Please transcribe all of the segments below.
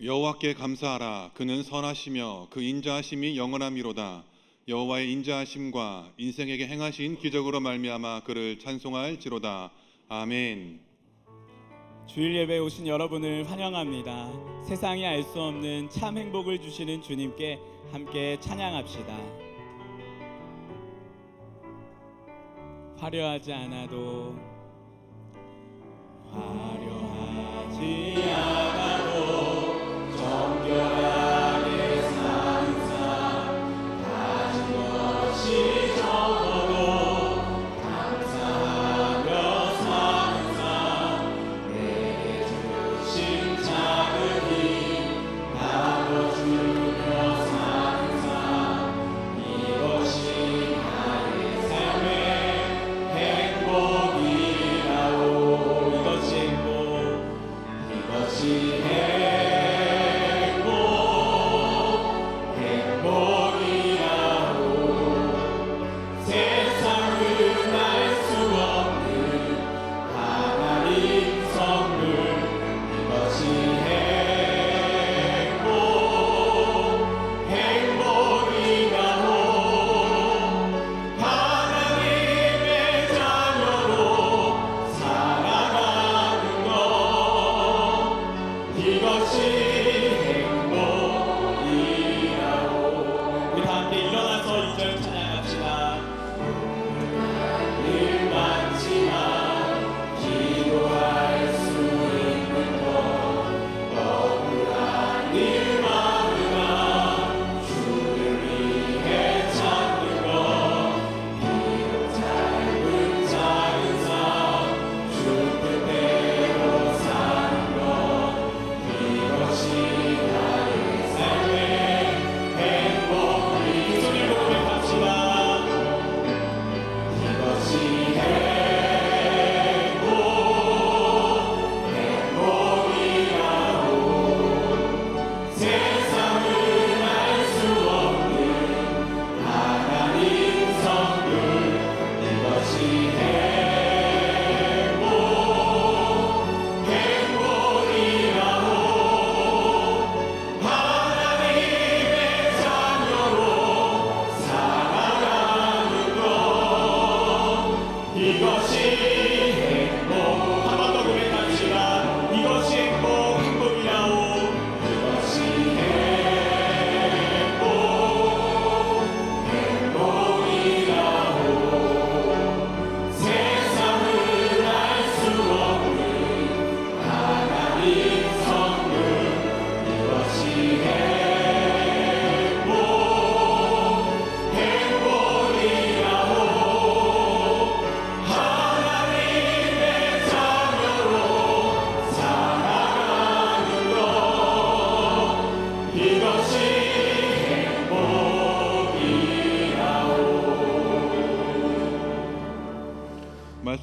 여호와께 감사하라. 그는 선하시며 그 인자하심이 영원함이로다. 여호와의 인자하심과 인생에게 행하신 기적으로 말미암아 그를 찬송할지로다. 아멘. 주일 예배에 오신 여러분을 환영합니다. 세상이 알 수 없는 참 행복을 주시는 주님께 함께 찬양합시다. 화려하지 않아도 정결하게 사는 삶 가진 것이 적어도 감사하며 사는 삶 내게 주신 작은 힘 나눠주며 사는 삶 이것이 나의 삶의 행복이라오. 이것이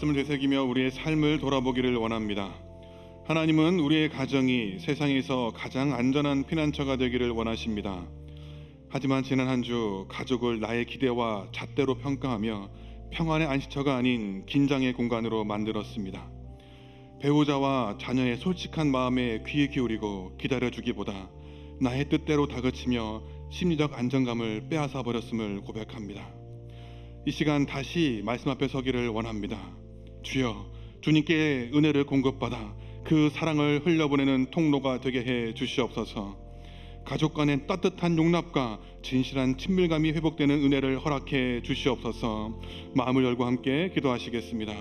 말씀을 되새기며 우리의 삶을 돌아보기를 원합니다. 하나님은 우리의 가정이 세상에서 가장 안전한 피난처가 되기를 원하십니다. 하지만 지난 한 주 가족을 나의 기대와 잣대로 평가하며 평안의 안식처가 아닌 긴장의 공간으로 만들었습니다. 배우자와 자녀의 솔직한 마음에 귀 기울이고 기다려주기보다 나의 뜻대로 다그치며 심리적 안정감을 빼앗아 버렸음을 고백합니다. 이 시간 다시 말씀 앞에 서기를 원합니다. 주여, 주님께 은혜를 공급받아 그 사랑을 흘려보내는 통로가 되게 해 주시옵소서. 가족 간의 따뜻한 용납과 진실한 친밀감이 회복되는 은혜를 허락해 주시옵소서. 마음을 열고 함께 기도하시겠습니다.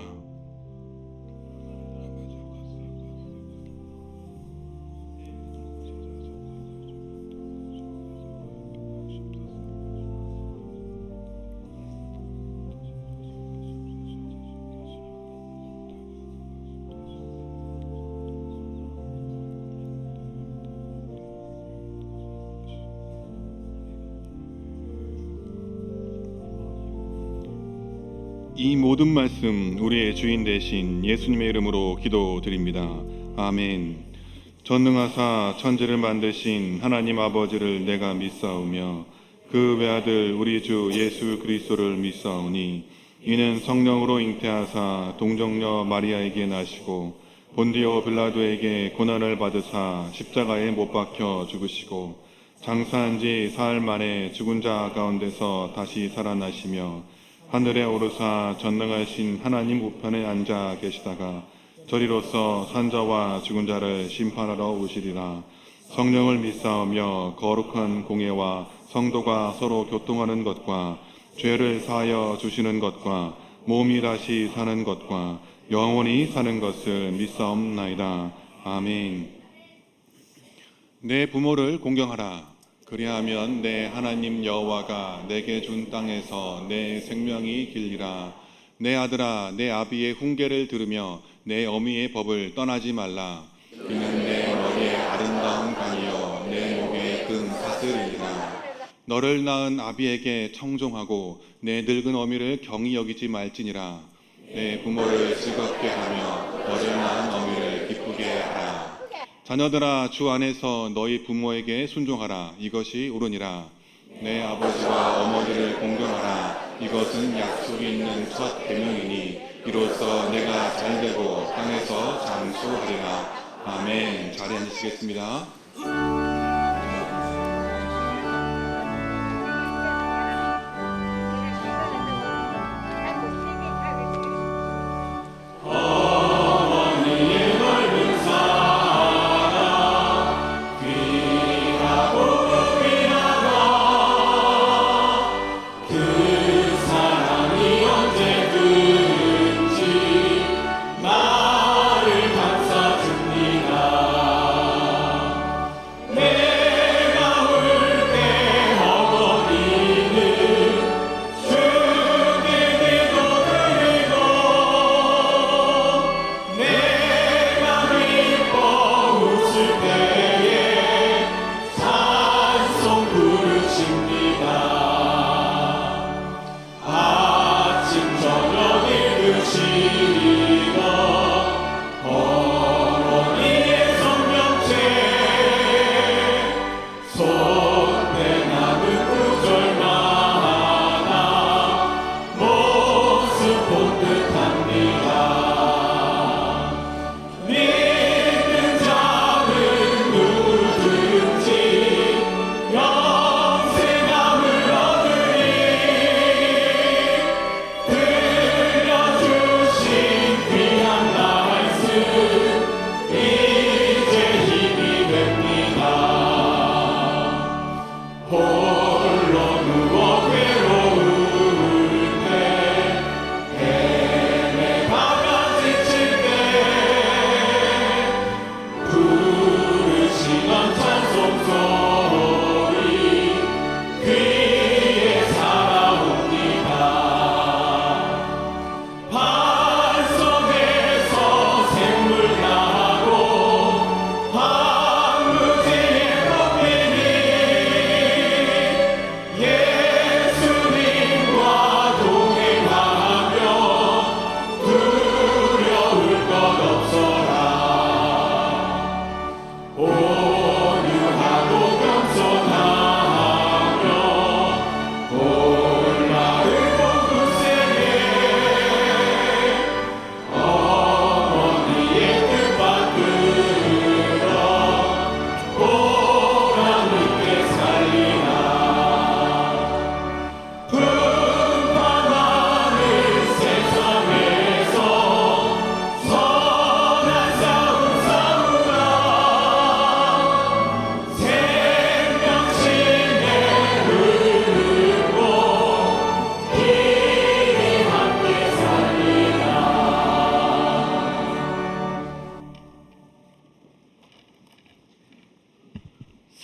이 모든 말씀 우리의 주인 되신 예수님의 이름으로 기도드립니다. 아멘. 전능하사 천지를 만드신 하나님 아버지를 내가 믿사오며 그 외아들 우리 주 예수 그리스도를 믿사오니 이는 성령으로 잉태하사 동정녀 마리아에게 나시고 본디오 빌라도에게 고난을 받으사 십자가에 못 박혀 죽으시고 장사한 지 사흘 만에 죽은 자 가운데서 다시 살아나시며 하늘에 오르사 전능하신 하나님 우편에 앉아 계시다가 저리로서 산자와 죽은 자를 심판하러 오시리라. 성령을 믿사오며 거룩한 공예와 성도가 서로 교통하는 것과 죄를 사하여 주시는 것과 몸이 다시 사는 것과 영원히 사는 것을 믿사옵나이다. 아멘. 내 부모를 공경하라. 그리하면 내 하나님 여호와가 내게 준 땅에서 내 생명이 길리라. 내 아들아, 내 아비의 훈계를 들으며 내 어미의 법을 떠나지 말라. 이는 내 머리에 아름다운 강이요 내 목에 큰 사슬이니라. 너를 낳은 아비에게 청종하고 내 늙은 어미를 경히 여기지 말지니라. 내 부모를 즐겁게 하며 너를 낳은 어미를 기쁘게 하라. 자녀들아, 주 안에서 너희 부모에게 순종하라. 이것이 옳으니라. 내 아버지와 어머니를 공경하라. 이것은 약속이 있는 첫 계명이니 이로써 내가 잘되고 땅에서 장수하리라. 아멘. 자리에 앉으시겠습니다.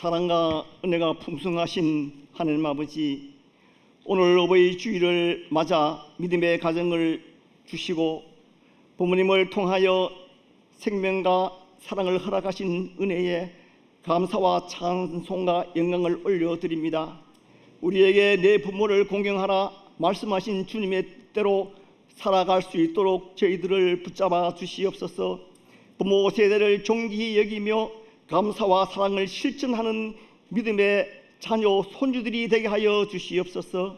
사랑과 은혜가 풍성하신 하나님 아버지, 오늘 어버이 주일을 맞아 믿음의 가정을 주시고 부모님을 통하여 생명과 사랑을 허락하신 은혜에 감사와 찬송과 영광을 올려드립니다. 우리에게 내 부모를 공경하라 말씀하신 주님의 뜻대로 살아갈 수 있도록 저희들을 붙잡아 주시옵소서. 부모 세대를 존귀히 여기며 감사와 사랑을 실천하는 믿음의 자녀 손주들이 되게 하여 주시옵소서.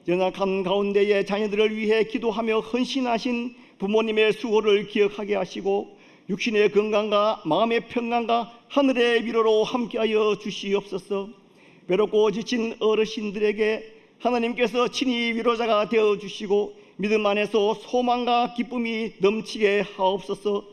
연약한 가운데에 자녀들을 위해 기도하며 헌신하신 부모님의 수고를 기억하게 하시고 육신의 건강과 마음의 평안과 하늘의 위로로 함께하여 주시옵소서. 외롭고 지친 어르신들에게 하나님께서 친히 위로자가 되어 주시고 믿음 안에서 소망과 기쁨이 넘치게 하옵소서.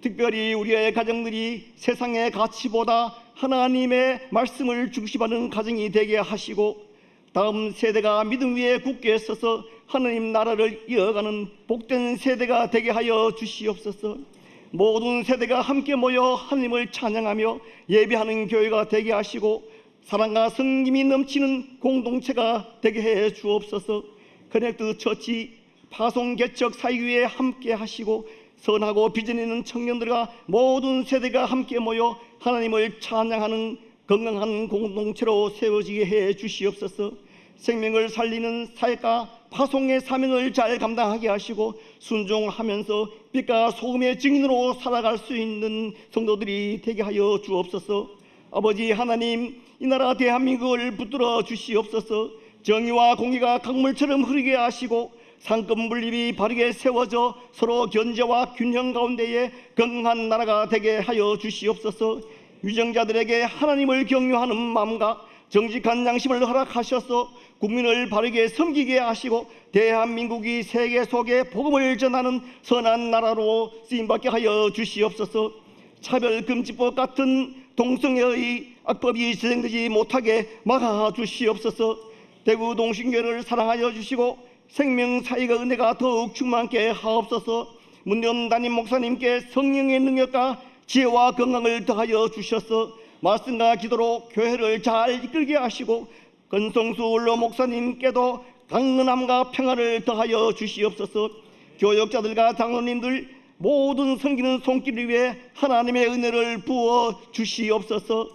특별히 우리의 가정들이 세상의 가치보다 하나님의 말씀을 중심하는 가정이 되게 하시고 다음 세대가 믿음 위에 굳게 서서 하나님 나라를 이어가는 복된 세대가 되게 하여 주시옵소서. 모든 세대가 함께 모여 하나님을 찬양하며 예배하는 교회가 되게 하시고 사랑과 성김이 넘치는 공동체가 되게 해 주옵소서. 커넥트 처치 파송 개척 사역에 함께 하시고 선하고 비전 있는 청년들과 모든 세대가 함께 모여 하나님을 찬양하는 건강한 공동체로 세워지게 해 주시옵소서. 생명을 살리는 사역과 파송의 사명을 잘 감당하게 하시고 순종하면서 빛과 소금의 증인으로 살아갈 수 있는 성도들이 되게 하여 주옵소서. 아버지 하나님, 이 나라 대한민국을 붙들어 주시옵소서. 정의와 공의가 강물처럼 흐르게 하시고 상권 분립이 바르게 세워져 서로 견제와 균형 가운데에 건강한 나라가 되게 하여 주시옵소서. 유정자들에게 하나님을 경유하는 마음과 정직한 양심을 허락하셔서 국민을 바르게 섬기게 하시고 대한민국이 세계 속에 복음을 전하는 선한 나라로 쓰임받게 하여 주시옵소서. 차별금지법 같은 동성애의 악법이 진행되지 못하게 막아 주시옵소서. 대구 동신교회를 사랑하여 주시고 생명사역의 은혜가 더욱 충만케 하옵소서. 문념 담임 목사님께 성령의 능력과 지혜와 건강을 더하여 주셔서 말씀과 기도로 교회를 잘 이끌게 하시고 건성수 원로 목사님께도 강건함과 평화를 더하여 주시옵소서. 교역자들과 장로님들 모든 섬기는 손길을 위해 하나님의 은혜를 부어 주시옵소서.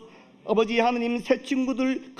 아버지 하나님, 새 친구들이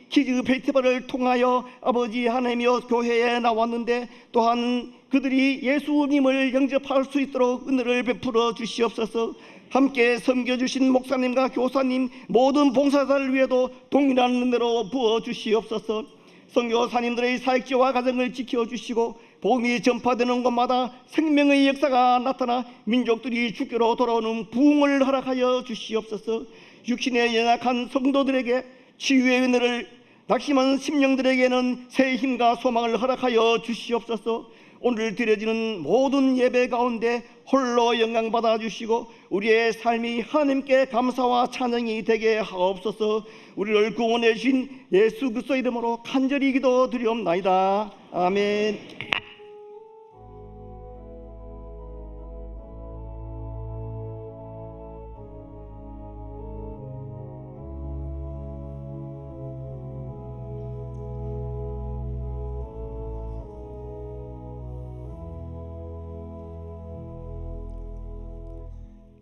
키즈 페스티벌을 통하여 아버지 하나님이여 교회에 나왔는데 또한 그들이 예수님을 영접할 수 있도록 은혜를 베풀어 주시옵소서. 함께 섬겨주신 목사님과 교사님 모든 봉사자를 위해도 동일한 은혜로 부어 주시옵소서. 선교사님들의 사역지와 가정을 지켜주시고 복음이 전파되는 곳마다 생명의 역사가 나타나 민족들이 주께로 돌아오는 부흥을 허락하여 주시옵소서. 육신의 연약한 성도들에게 치유의 은혜를, 낙심한 심령들에게는 새 힘과 소망을 허락하여 주시옵소서. 오늘 드려지는 모든 예배 가운데 홀로 영광받아 주시고 우리의 삶이 하나님께 감사와 찬양이 되게 하옵소서. 우리를 구원해 주신 예수 그리스도 이름으로 간절히 기도드리옵나이다. 아멘.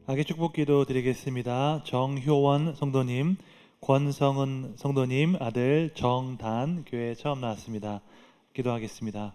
악의 축복기도 드리겠습니다. 정효원 성도님, 권성은 성도님 아들 정단 교회에 처음 나왔습니다. 기도하겠습니다.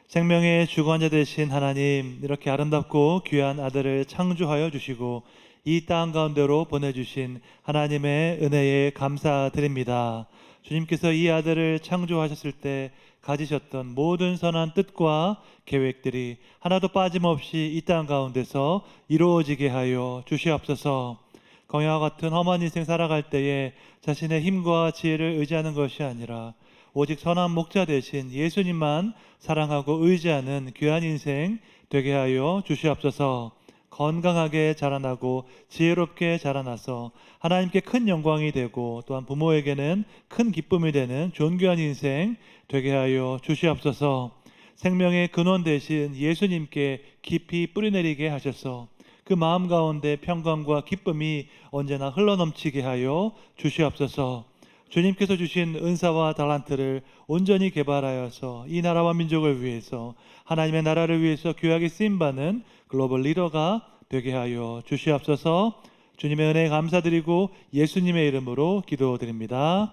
생명의 주관자 되신 하나님, 이렇게 아름답고 귀한 아들을 창조하여 주시고 이 땅 가운데로 보내주신 하나님의 은혜에 감사드립니다. 주님께서 이 아들을 창조하셨을 때 가지셨던 모든 선한 뜻과 계획들이 하나도 빠짐없이 이 땅 가운데서 이루어지게 하여 주시옵소서. 광야와 같은 험한 인생 살아갈 때에 자신의 힘과 지혜를 의지하는 것이 아니라 오직 선한 목자 되신 예수님만 사랑하고 의지하는 귀한 인생 되게 하여 주시옵소서. 건강하게 자라나고 지혜롭게 자라나서 하나님께 큰 영광이 되고 또한 부모에게는 큰 기쁨이 되는 존귀한 인생 되게 하여 주시옵소서. 생명의 근원 되신 예수님께 깊이 뿌리내리게 하셔서 그 마음 가운데 평강과 기쁨이 언제나 흘러넘치게 하여 주시옵소서. 주님께서 주신 은사와 달란트를 온전히 개발하여서 이 나라와 민족을 위해서 하나님의 나라를 위해서 귀하게 쓰임받는 글로벌 리더가 되게 하여 주시옵소서. 주님의 은혜에 감사드리고 예수님의 이름으로 기도드립니다.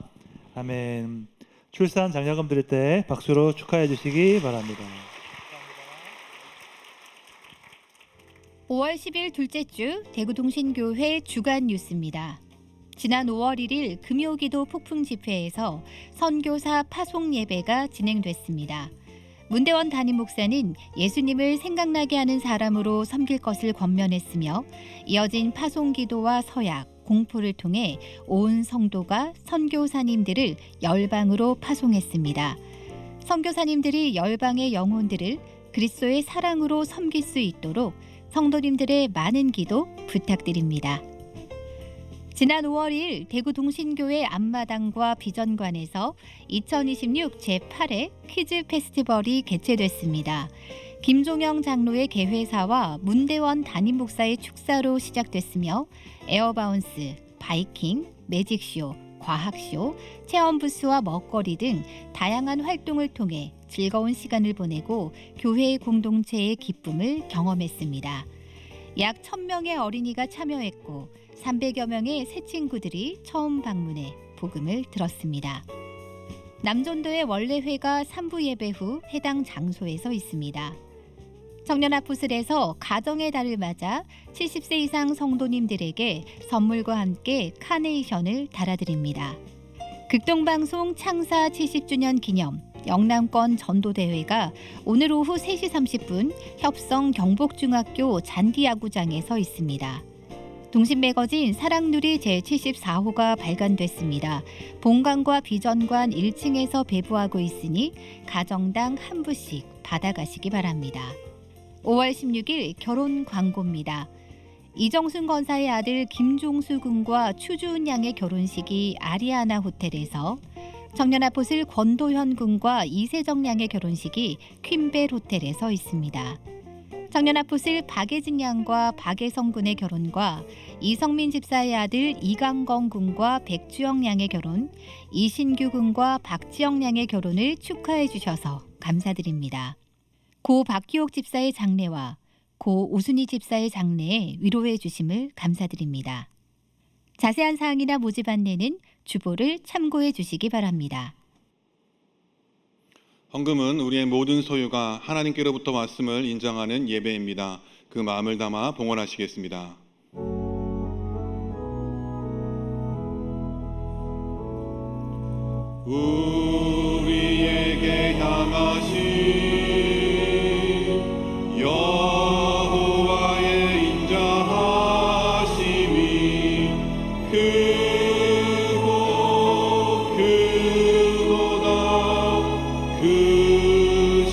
아멘. 출산 장려금 드릴 때 박수로 축하해 주시기 바랍니다. 5월 10일 둘째 주 대구동신교회 주간 뉴스입니다. 지난 5월 1일 금요기도 폭풍 집회에서 선교사 파송 예배가 진행됐습니다. 문대원 담임 목사는 예수님을 생각나게 하는 사람으로 섬길 것을 권면했으며 이어진 파송 기도와 서약, 공포를 통해 온 성도가 선교사님들을 열방으로 파송했습니다. 선교사님들이 열방의 영혼들을 그리스도의 사랑으로 섬길 수 있도록 성도님들의 많은 기도 부탁드립니다. 지난 5월 2일 대구 동신교회 앞마당과 비전관에서 2026 제8회 퀴즈 페스티벌이 개최됐습니다. 김종영 장로의 개회사와 문대원 담임 목사의 축사로 시작됐으며 에어바운스, 바이킹, 매직쇼, 과학쇼, 체험부스와 먹거리 등 다양한 활동을 통해 즐거운 시간을 보내고 교회 공동체의 기쁨을 경험했습니다. 약 1000명의 어린이가 참여했고 300여 명의 새 친구들이 처음 방문해 복음을 들었습니다. 남존도의 원래회가 3부 예배 후 해당 장소에서 있습니다. 청년아포슬에서 가정의 달을 맞아 70세 이상 성도님들에게 선물과 함께 카네이션을 달아드립니다. 극동방송 창사 70주년 기념 영남권 전도대회가 오늘 오후 3시 30분 협성 경복중학교 잔디야구장에서 있습니다. 동신매거진 사랑누리 제74호가 발간됐습니다. 본관과 비전관 1층에서 배부하고 있으니 가정당 한 부씩 받아가시기 바랍니다. 5월 16일 결혼 광고입니다. 이정순 권사의 아들 김종수 군과 추주은 양의 결혼식이 아리아나 호텔에서, 청년아포슬 권도현 군과 이세정 양의 결혼식이 퀸벨 호텔에서 있습니다. 청년아포슬 박예진 양과 박예성 군의 결혼과 이성민 집사의 아들 이강건 군과 백주영 양의 결혼, 이신규 군과 박지영 양의 결혼을 축하해 주셔서 감사드립니다. 고 박기옥 집사의 장례와 고 오순희 집사의 장례에 위로해 주심을 감사드립니다. 자세한 사항이나 모집 안내는 주보를 참고해 주시기 바랍니다. 헌금은 우리의 모든 소유가 하나님께로부터 왔음을 인정하는 예배입니다. 그 마음을 담아 봉헌하시겠습니다. 우리에게 향하신 여호와의 인자하심이 크고 크도다 크시도다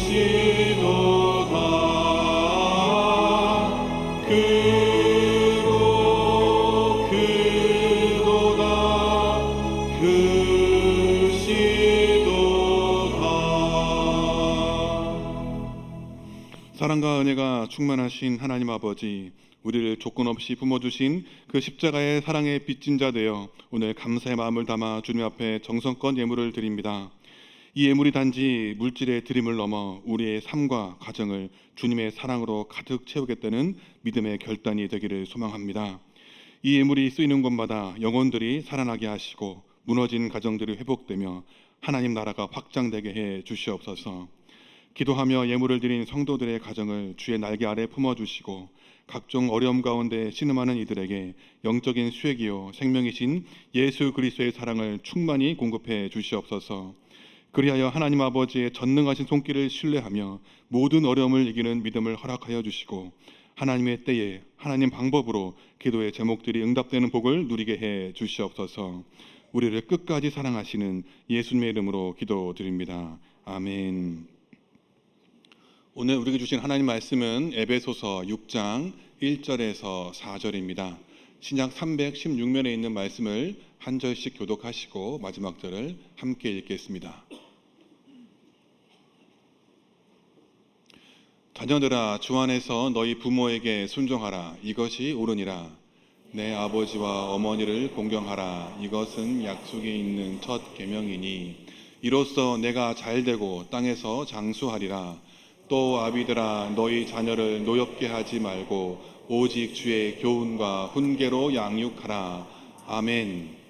크고 크도다 사랑과 은혜가 충만하신 하나님 아버지, 우리를 조건 없이 품어주신 그 십자가의 사랑의 빚진 자 되어 오늘 감사의 마음을 담아 주님 앞에 정성껏 예물을 드립니다. 이 예물이 단지 물질의 드림을 넘어 우리의 삶과 가정을 주님의 사랑으로 가득 채우겠다는 믿음의 결단이 되기를 소망합니다. 이 예물이 쓰이는 곳마다 영혼들이 살아나게 하시고 무너진 가정들이 회복되며 하나님 나라가 확장되게 해 주시옵소서. 기도하며 예물을 드린 성도들의 가정을 주의 날개 아래 품어주시고 각종 어려움 가운데 신음하는 이들에게 영적인 수액이요 생명이신 예수 그리스도의 사랑을 충만히 공급해 주시옵소서. 그리하여 하나님 아버지의 전능하신 손길을 신뢰하며 모든 어려움을 이기는 믿음을 허락하여 주시고 하나님의 때에 하나님 방법으로 기도의 제목들이 응답되는 복을 누리게 해 주시옵소서. 우리를 끝까지 사랑하시는 예수님의 이름으로 기도드립니다. 아멘. 오늘 우리에게 주신 하나님 말씀은 에베소서 6장 1절에서 4절입니다. 신약 316면에 있는 말씀을 한 절씩 교독하시고 마지막 절을 함께 읽겠습니다. 자녀들아, 주 안에서 너희 부모에게 순종하라. 이것이 옳으니라. 내 아버지와 어머니를 공경하라. 이것은 약속이 있는 첫 계명이니 이로써 내가 잘되고 땅에서 장수하리라. 또 아비들아, 너희 자녀를 노엽게 하지 말고 오직 주의 교훈과 훈계로 양육하라. 아멘.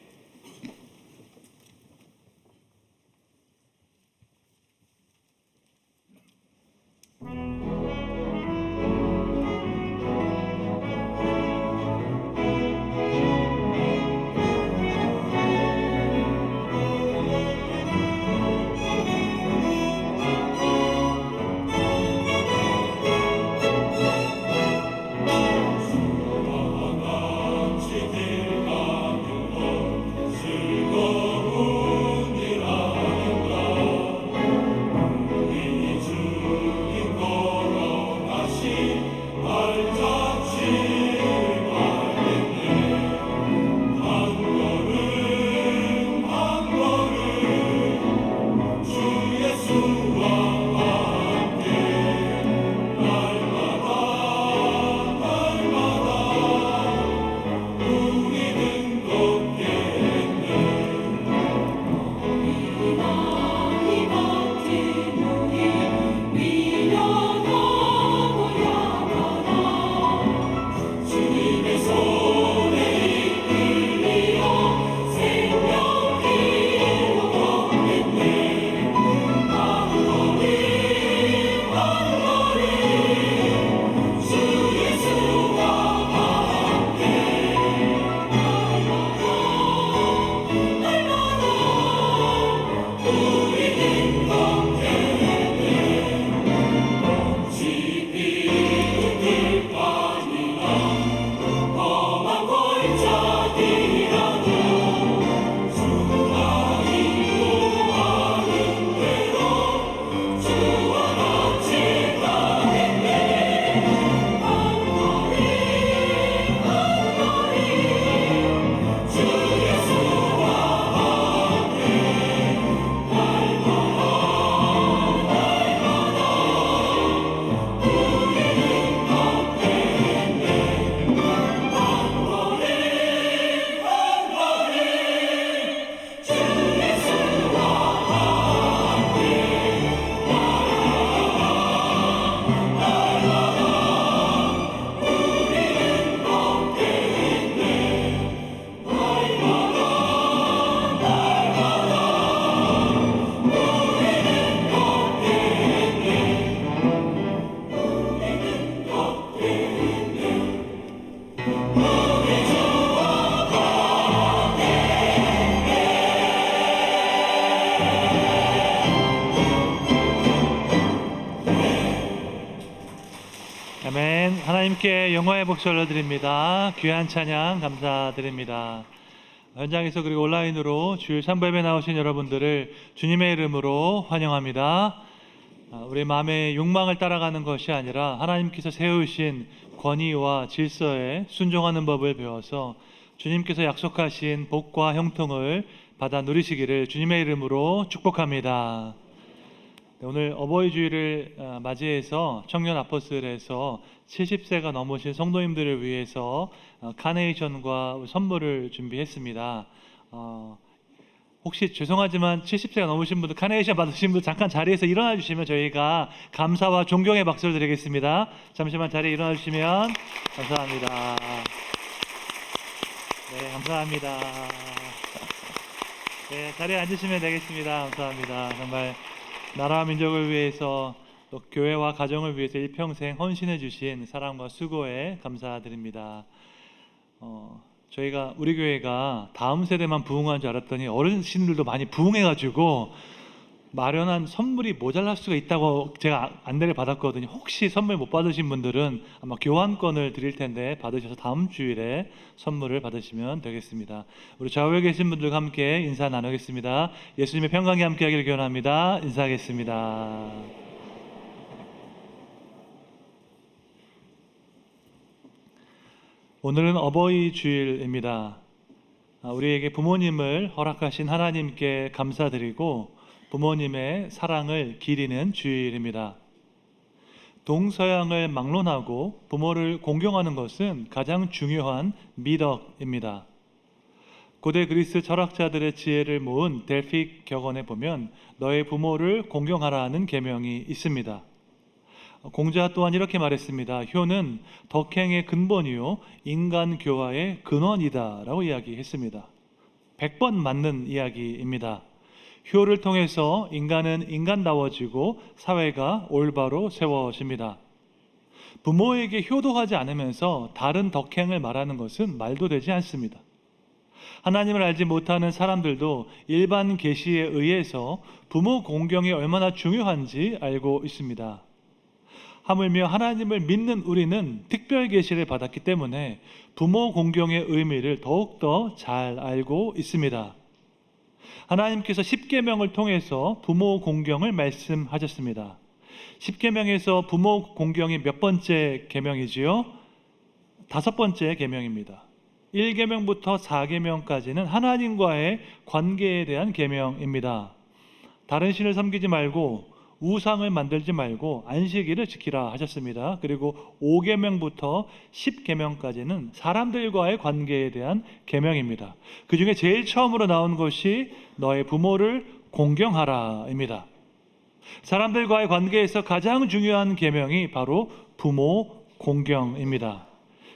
하나님께 영광의 복을 올려드립니다. 귀한 찬양 감사드립니다. 현장에서 그리고 온라인으로 주일 3부 예배 나오신 여러분들을 주님의 이름으로 환영합니다. 우리 마음의 욕망을 따라가는 것이 아니라 하나님께서 세우신 권위와 질서에 순종하는 법을 배워서 주님께서 약속하신 복과 형통을 받아 누리시기를 주님의 이름으로 축복합니다. 오늘 어버이 주일을 맞이해서 청년 아포슬에서 70세가 넘으신 성도님들을 위해서 카네이션과 선물을 준비했습니다. 혹시 죄송하지만 70세가 넘으신 분들, 카네이션 받으신 분들 잠깐 자리에서 일어나 주시면 저희가 감사와 존경의 박수를 드리겠습니다. 잠시만 자리에 일어나 주시면 감사합니다. 네, 감사합니다. 네, 자리에 앉으시면 되겠습니다. 감사합니다. 정말 나라와 민족을 위해서 또 교회와 가정을 위해서 일평생 헌신해 주신 사랑과 수고에 감사드립니다. 저희가 우리 교회가 다음 세대만 부흥한 줄 알았더니 어르신들도 많이 부흥해가지고 마련한 선물이 모자랄 수가 있다고 제가 안내를 받았거든요. 혹시 선물 못 받으신 분들은 아마 교환권을 드릴 텐데 받으셔서 다음 주일에 선물을 받으시면 되겠습니다. 우리 좌우에 계신 분들과 함께 인사 나누겠습니다. 예수님의 평강이 함께하기를 기원합니다. 인사하겠습니다. 오늘은 어버이 주일입니다. 우리에게 부모님을 허락하신 하나님께 감사드리고 부모님의 사랑을 기리는 주일입니다. 동서양을 막론하고 부모를 공경하는 것은 가장 중요한 미덕입니다. 고대 그리스 철학자들의 지혜를 모은 델픽 격언에 보면 너의 부모를 공경하라는 계명이 있습니다. 공자 또한 이렇게 말했습니다. 효는 덕행의 근본이요 인간 교화의 근원이다 라고 이야기했습니다. 100번 맞는 이야기입니다. 효를 통해서 인간은 인간다워지고 사회가 올바로 세워집니다. 부모에게 효도하지 않으면서 다른 덕행을 말하는 것은 말도 되지 않습니다. 하나님을 알지 못하는 사람들도 일반 계시에 의해서 부모 공경이 얼마나 중요한지 알고 있습니다. 하물며 하나님을 믿는 우리는 특별 계시를 받았기 때문에 부모 공경의 의미를 더욱더 잘 알고 있습니다. 하나님께서 십계명을 통해서 부모 공경을 말씀하셨습니다. 십계명에서 부모 공경이 몇 번째 계명이지요? 5번째 계명입니다. 1계명부터 4계명까지는 하나님과의 관계에 대한 계명입니다. 다른 신을 섬기지 말고 우상을 만들지 말고 안식일을 지키라 하셨습니다. 그리고 5계명부터 10계명까지는 사람들과의 관계에 대한 계명입니다. 그 중에 제일 처음으로 나온 것이 너의 부모를 공경하라입니다. 사람들과의 관계에서 가장 중요한 계명이 바로 부모 공경입니다.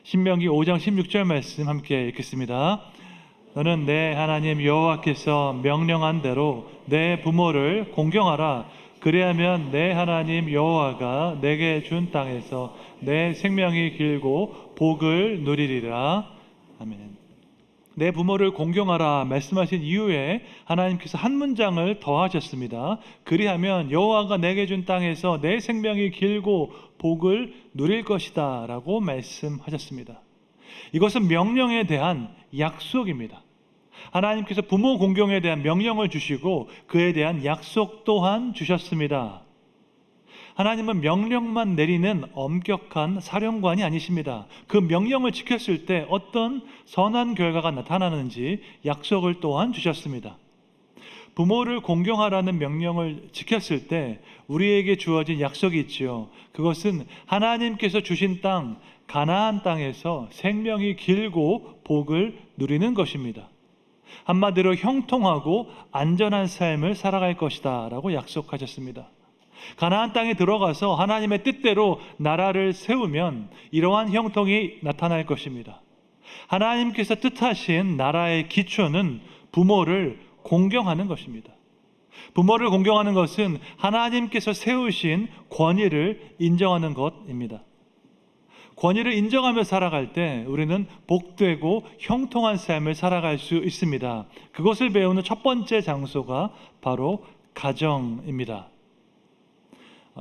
신명기 5장 16절 말씀 함께 읽겠습니다. 너는 내 하나님 여호와께서 명령한 대로 내 부모를 공경하라. 그리하면 내 하나님 여호와가 내게 준 땅에서 내 생명이 길고 복을 누리리라. 아멘. 내 부모를 공경하라 말씀하신 이후에 하나님께서 한 문장을 더하셨습니다. 그리하면 여호와가 내게 준 땅에서 내 생명이 길고 복을 누릴 것이다 라고 말씀하셨습니다. 이것은 명령에 대한 약속입니다. 하나님께서 부모 공경에 대한 명령을 주시고 그에 대한 약속 또한 주셨습니다. 하나님은 명령만 내리는 엄격한 사령관이 아니십니다. 그 명령을 지켰을 때 어떤 선한 결과가 나타나는지 약속을 또한 주셨습니다. 부모를 공경하라는 명령을 지켰을 때 우리에게 주어진 약속이 있지요. 그것은 하나님께서 주신 땅, 가나안 땅에서 생명이 길고 복을 누리는 것입니다. 한마디로 형통하고 안전한 삶을 살아갈 것이다 라고 약속하셨습니다. 가나안 땅에 들어가서 하나님의 뜻대로 나라를 세우면 이러한 형통이 나타날 것입니다. 하나님께서 뜻하신 나라의 기초는 부모를 공경하는 것입니다. 부모를 공경하는 것은 하나님께서 세우신 권위를 인정하는 것입니다. 권위를 인정하며 살아갈 때 우리는 복되고 형통한 삶을 살아갈 수 있습니다. 그것을 배우는 첫 번째 장소가 바로 가정입니다.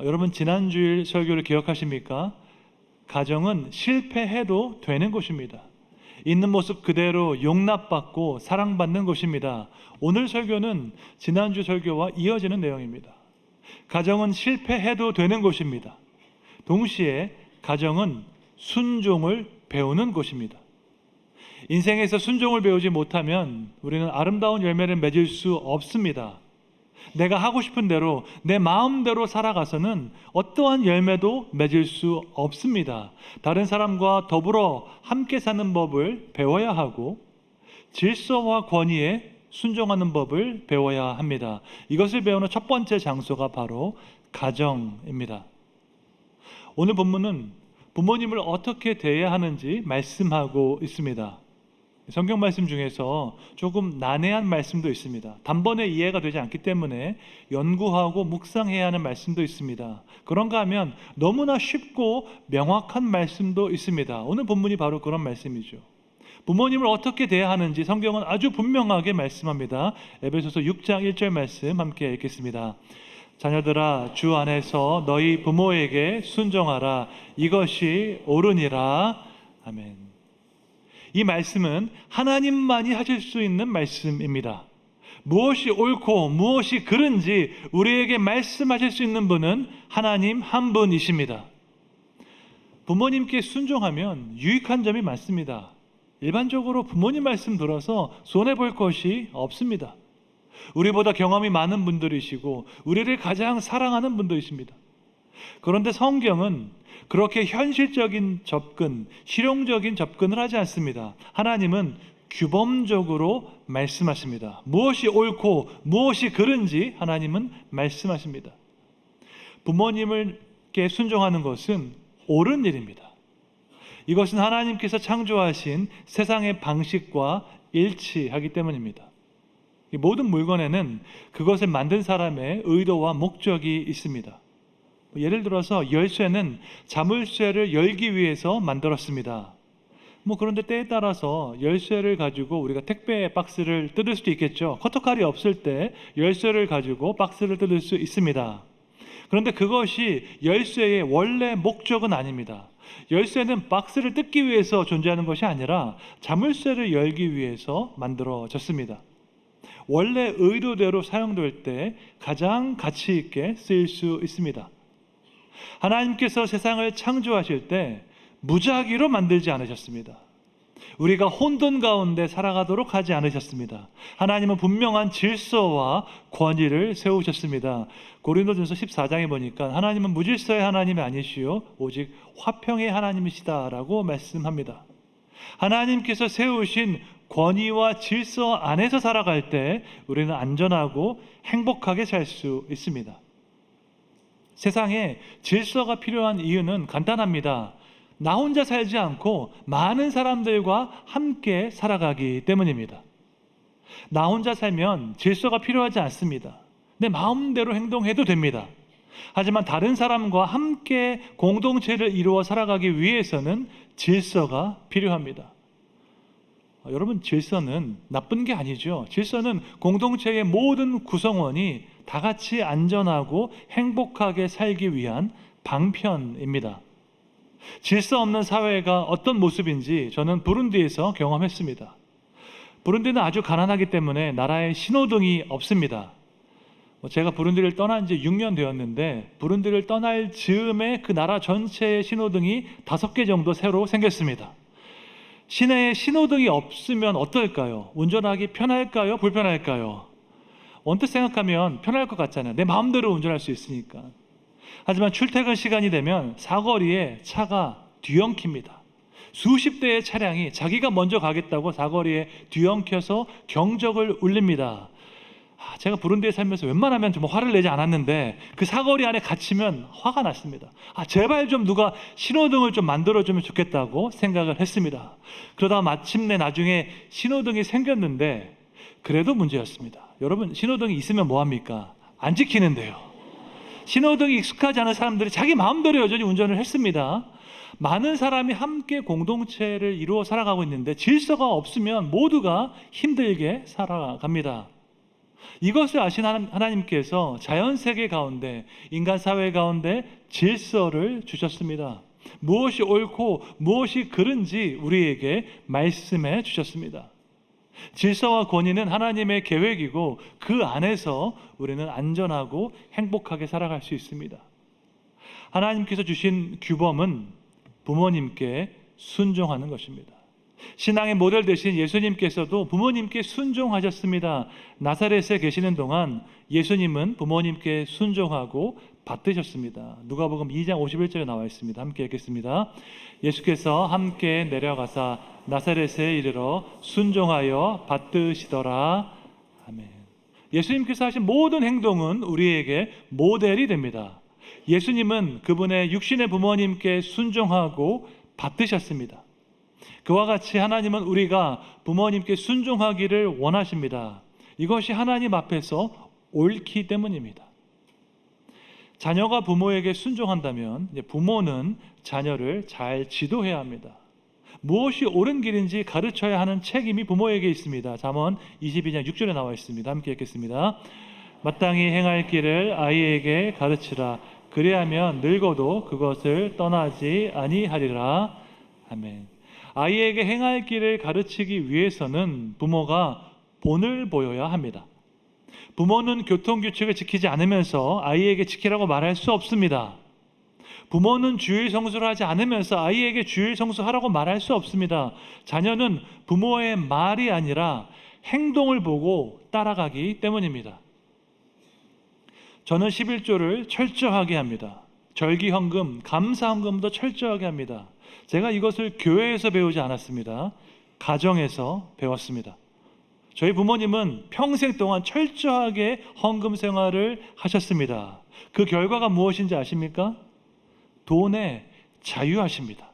여러분 지난주일 설교를 기억하십니까? 가정은 실패해도 되는 곳입니다. 있는 모습 그대로 용납받고 사랑받는 곳입니다. 오늘 설교는 지난주 설교와 이어지는 내용입니다. 가정은 실패해도 되는 곳입니다. 동시에 가정은 순종을 배우는 곳입니다. 인생에서 순종을 배우지 못하면 우리는 아름다운 열매를 맺을 수 없습니다. 내가 하고 싶은 대로 내 마음대로 살아가서는 어떠한 열매도 맺을 수 없습니다. 다른 사람과 더불어 함께 사는 법을 배워야 하고 질서와 권위에 순종하는 법을 배워야 합니다. 이것을 배우는 첫 번째 장소가 바로 가정입니다. 오늘 본문은 부모님을 어떻게 대해야 하는지 말씀하고 있습니다. 성경 말씀 중에서 조금 난해한 말씀도 있습니다. 단번에 이해가 되지 않기 때문에 연구하고 묵상해야 하는 말씀도 있습니다. 그런가 하면 너무나 쉽고 명확한 말씀도 있습니다. 오늘 본문이 바로 그런 말씀이죠. 부모님을 어떻게 대해야 하는지 성경은 아주 분명하게 말씀합니다. 에베소서 6장 1절 말씀 함께 읽겠습니다. 자녀들아, 주 안에서 너희 부모에게 순종하라. 이것이 옳으니라. 아멘. 이 말씀은 하나님만이 하실 수 있는 말씀입니다. 무엇이 옳고 무엇이 그른지 우리에게 말씀하실 수 있는 분은 하나님 한 분이십니다. 부모님께 순종하면 유익한 점이 많습니다. 일반적으로 부모님 말씀 들어서 손해볼 것이 없습니다. 우리보다 경험이 많은 분들이시고 우리를 가장 사랑하는 분들이십니다. 그런데 성경은 그렇게 현실적인 접근, 실용적인 접근을 하지 않습니다. 하나님은 규범적으로 말씀하십니다. 무엇이 옳고 무엇이 그른지 하나님은 말씀하십니다. 부모님께 순종하는 것은 옳은 일입니다. 이것은 하나님께서 창조하신 세상의 방식과 일치하기 때문입니다. 이 모든 물건에는 그것을 만든 사람의 의도와 목적이 있습니다. 예를 들어서 열쇠는 자물쇠를 열기 위해서 만들었습니다. 그런데 때에 따라서 열쇠를 가지고 우리가 택배 박스를 뜯을 수도 있겠죠. 커터칼이 없을 때 열쇠를 가지고 박스를 뜯을 수 있습니다. 그런데 그것이 열쇠의 원래 목적은 아닙니다. 열쇠는 박스를 뜯기 위해서 존재하는 것이 아니라 자물쇠를 열기 위해서 만들어졌습니다. 원래 의도대로 사용될 때 가장 가치 있게 쓰일 수 있습니다. 하나님께서 세상을 창조하실 때 무작위로 만들지 않으셨습니다. 우리가 혼돈 가운데 살아가도록 하지 않으셨습니다. 하나님은 분명한 질서와 권위를 세우셨습니다. 고린도전서 14장에 보니까 하나님은 무질서의 하나님이 아니시요 오직 화평의 하나님이시다라고 말씀합니다. 하나님께서 세우신 권위와 질서 안에서 살아갈 때 우리는 안전하고 행복하게 살 수 있습니다. 세상에 질서가 필요한 이유는 간단합니다. 나 혼자 살지 않고 많은 사람들과 함께 살아가기 때문입니다. 나 혼자 살면 질서가 필요하지 않습니다. 내 마음대로 행동해도 됩니다. 하지만 다른 사람과 함께 공동체를 이루어 살아가기 위해서는 질서가 필요합니다. 여러분, 질서는 나쁜 게 아니죠. 질서는 공동체의 모든 구성원이 다 같이 안전하고 행복하게 살기 위한 방편입니다. 질서 없는 사회가 어떤 모습인지 저는 부룬디에서 경험했습니다. 부룬디는 아주 가난하기 때문에 나라에 신호등이 없습니다. 제가 부룬디를 떠난 지 6년 되었는데 부룬디를 떠날 즈음에 그 나라 전체의 신호등이 5개 정도 새로 생겼습니다. 시내에 신호등이 없으면 어떨까요? 운전하기 편할까요? 불편할까요? 언뜻 생각하면 편할 것 같잖아요. 내 마음대로 운전할 수 있으니까. 하지만 출퇴근 시간이 되면 사거리에 차가 뒤엉킵니다. 수십 대의 차량이 자기가 먼저 가겠다고 사거리에 뒤엉켜서 경적을 울립니다. 제가 부룬디에 살면서 웬만하면 좀 화를 내지 않았는데 그 사거리 안에 갇히면 화가 났습니다. 제발 좀 누가 신호등을 좀 만들어주면 좋겠다고 생각을 했습니다. 그러다 마침내 나중에 신호등이 생겼는데 그래도 문제였습니다. 여러분, 신호등이 있으면 뭐합니까? 안 지키는데요. 신호등이 익숙하지 않은 사람들이 자기 마음대로 여전히 운전을 했습니다. 많은 사람이 함께 공동체를 이루어 살아가고 있는데 질서가 없으면 모두가 힘들게 살아갑니다. 이것을 아신 하나님께서 자연세계 가운데, 인간 사회 가운데 질서를 주셨습니다. 무엇이 옳고 무엇이 그른지 우리에게 말씀해 주셨습니다. 질서와 권위는 하나님의 계획이고 그 안에서 우리는 안전하고 행복하게 살아갈 수 있습니다. 하나님께서 주신 규범은 부모님께 순종하는 것입니다. 신앙의 모델 되신 예수님께서도 부모님께 순종하셨습니다. 나사렛에 계시는 동안 예수님은 부모님께 순종하고 받드셨습니다. 누가복음 2장 51절에 나와 있습니다. 함께 읽겠습니다. 예수께서 함께 내려가사 나사렛에 이르러 순종하여 받드시더라. 아멘. 예수님께서 하신 모든 행동은 우리에게 모델이 됩니다. 예수님은 그분의 육신의 부모님께 순종하고 받드셨습니다. 그와 같이 하나님은 우리가 부모님께 순종하기를 원하십니다. 이것이 하나님 앞에서 옳기 때문입니다. 자녀가 부모에게 순종한다면 부모는 자녀를 잘 지도해야 합니다. 무엇이 옳은 길인지 가르쳐야 하는 책임이 부모에게 있습니다. 잠언 22장 6절에 나와 있습니다. 함께 읽겠습니다. 마땅히 행할 길을 아이에게 가르치라. 그리하면 늙어도 그것을 떠나지 아니하리라. 아멘. 아이에게 행할 길을 가르치기 위해서는 부모가 본을 보여야 합니다. 부모는 교통규칙을 지키지 않으면서 아이에게 지키라고 말할 수 없습니다. 부모는 주일 성수를 하지 않으면서 아이에게 주일 성수하라고 말할 수 없습니다. 자녀는 부모의 말이 아니라 행동을 보고 따라가기 때문입니다. 저는 11조를 철저하게 합니다. 절기헌금, 감사헌금도 철저하게 합니다. 제가 이것을 교회에서 배우지 않았습니다. 가정에서 배웠습니다. 저희 부모님은 평생 동안 철저하게 헌금 생활을 하셨습니다. 그 결과가 무엇인지 아십니까? 돈에 자유하십니다.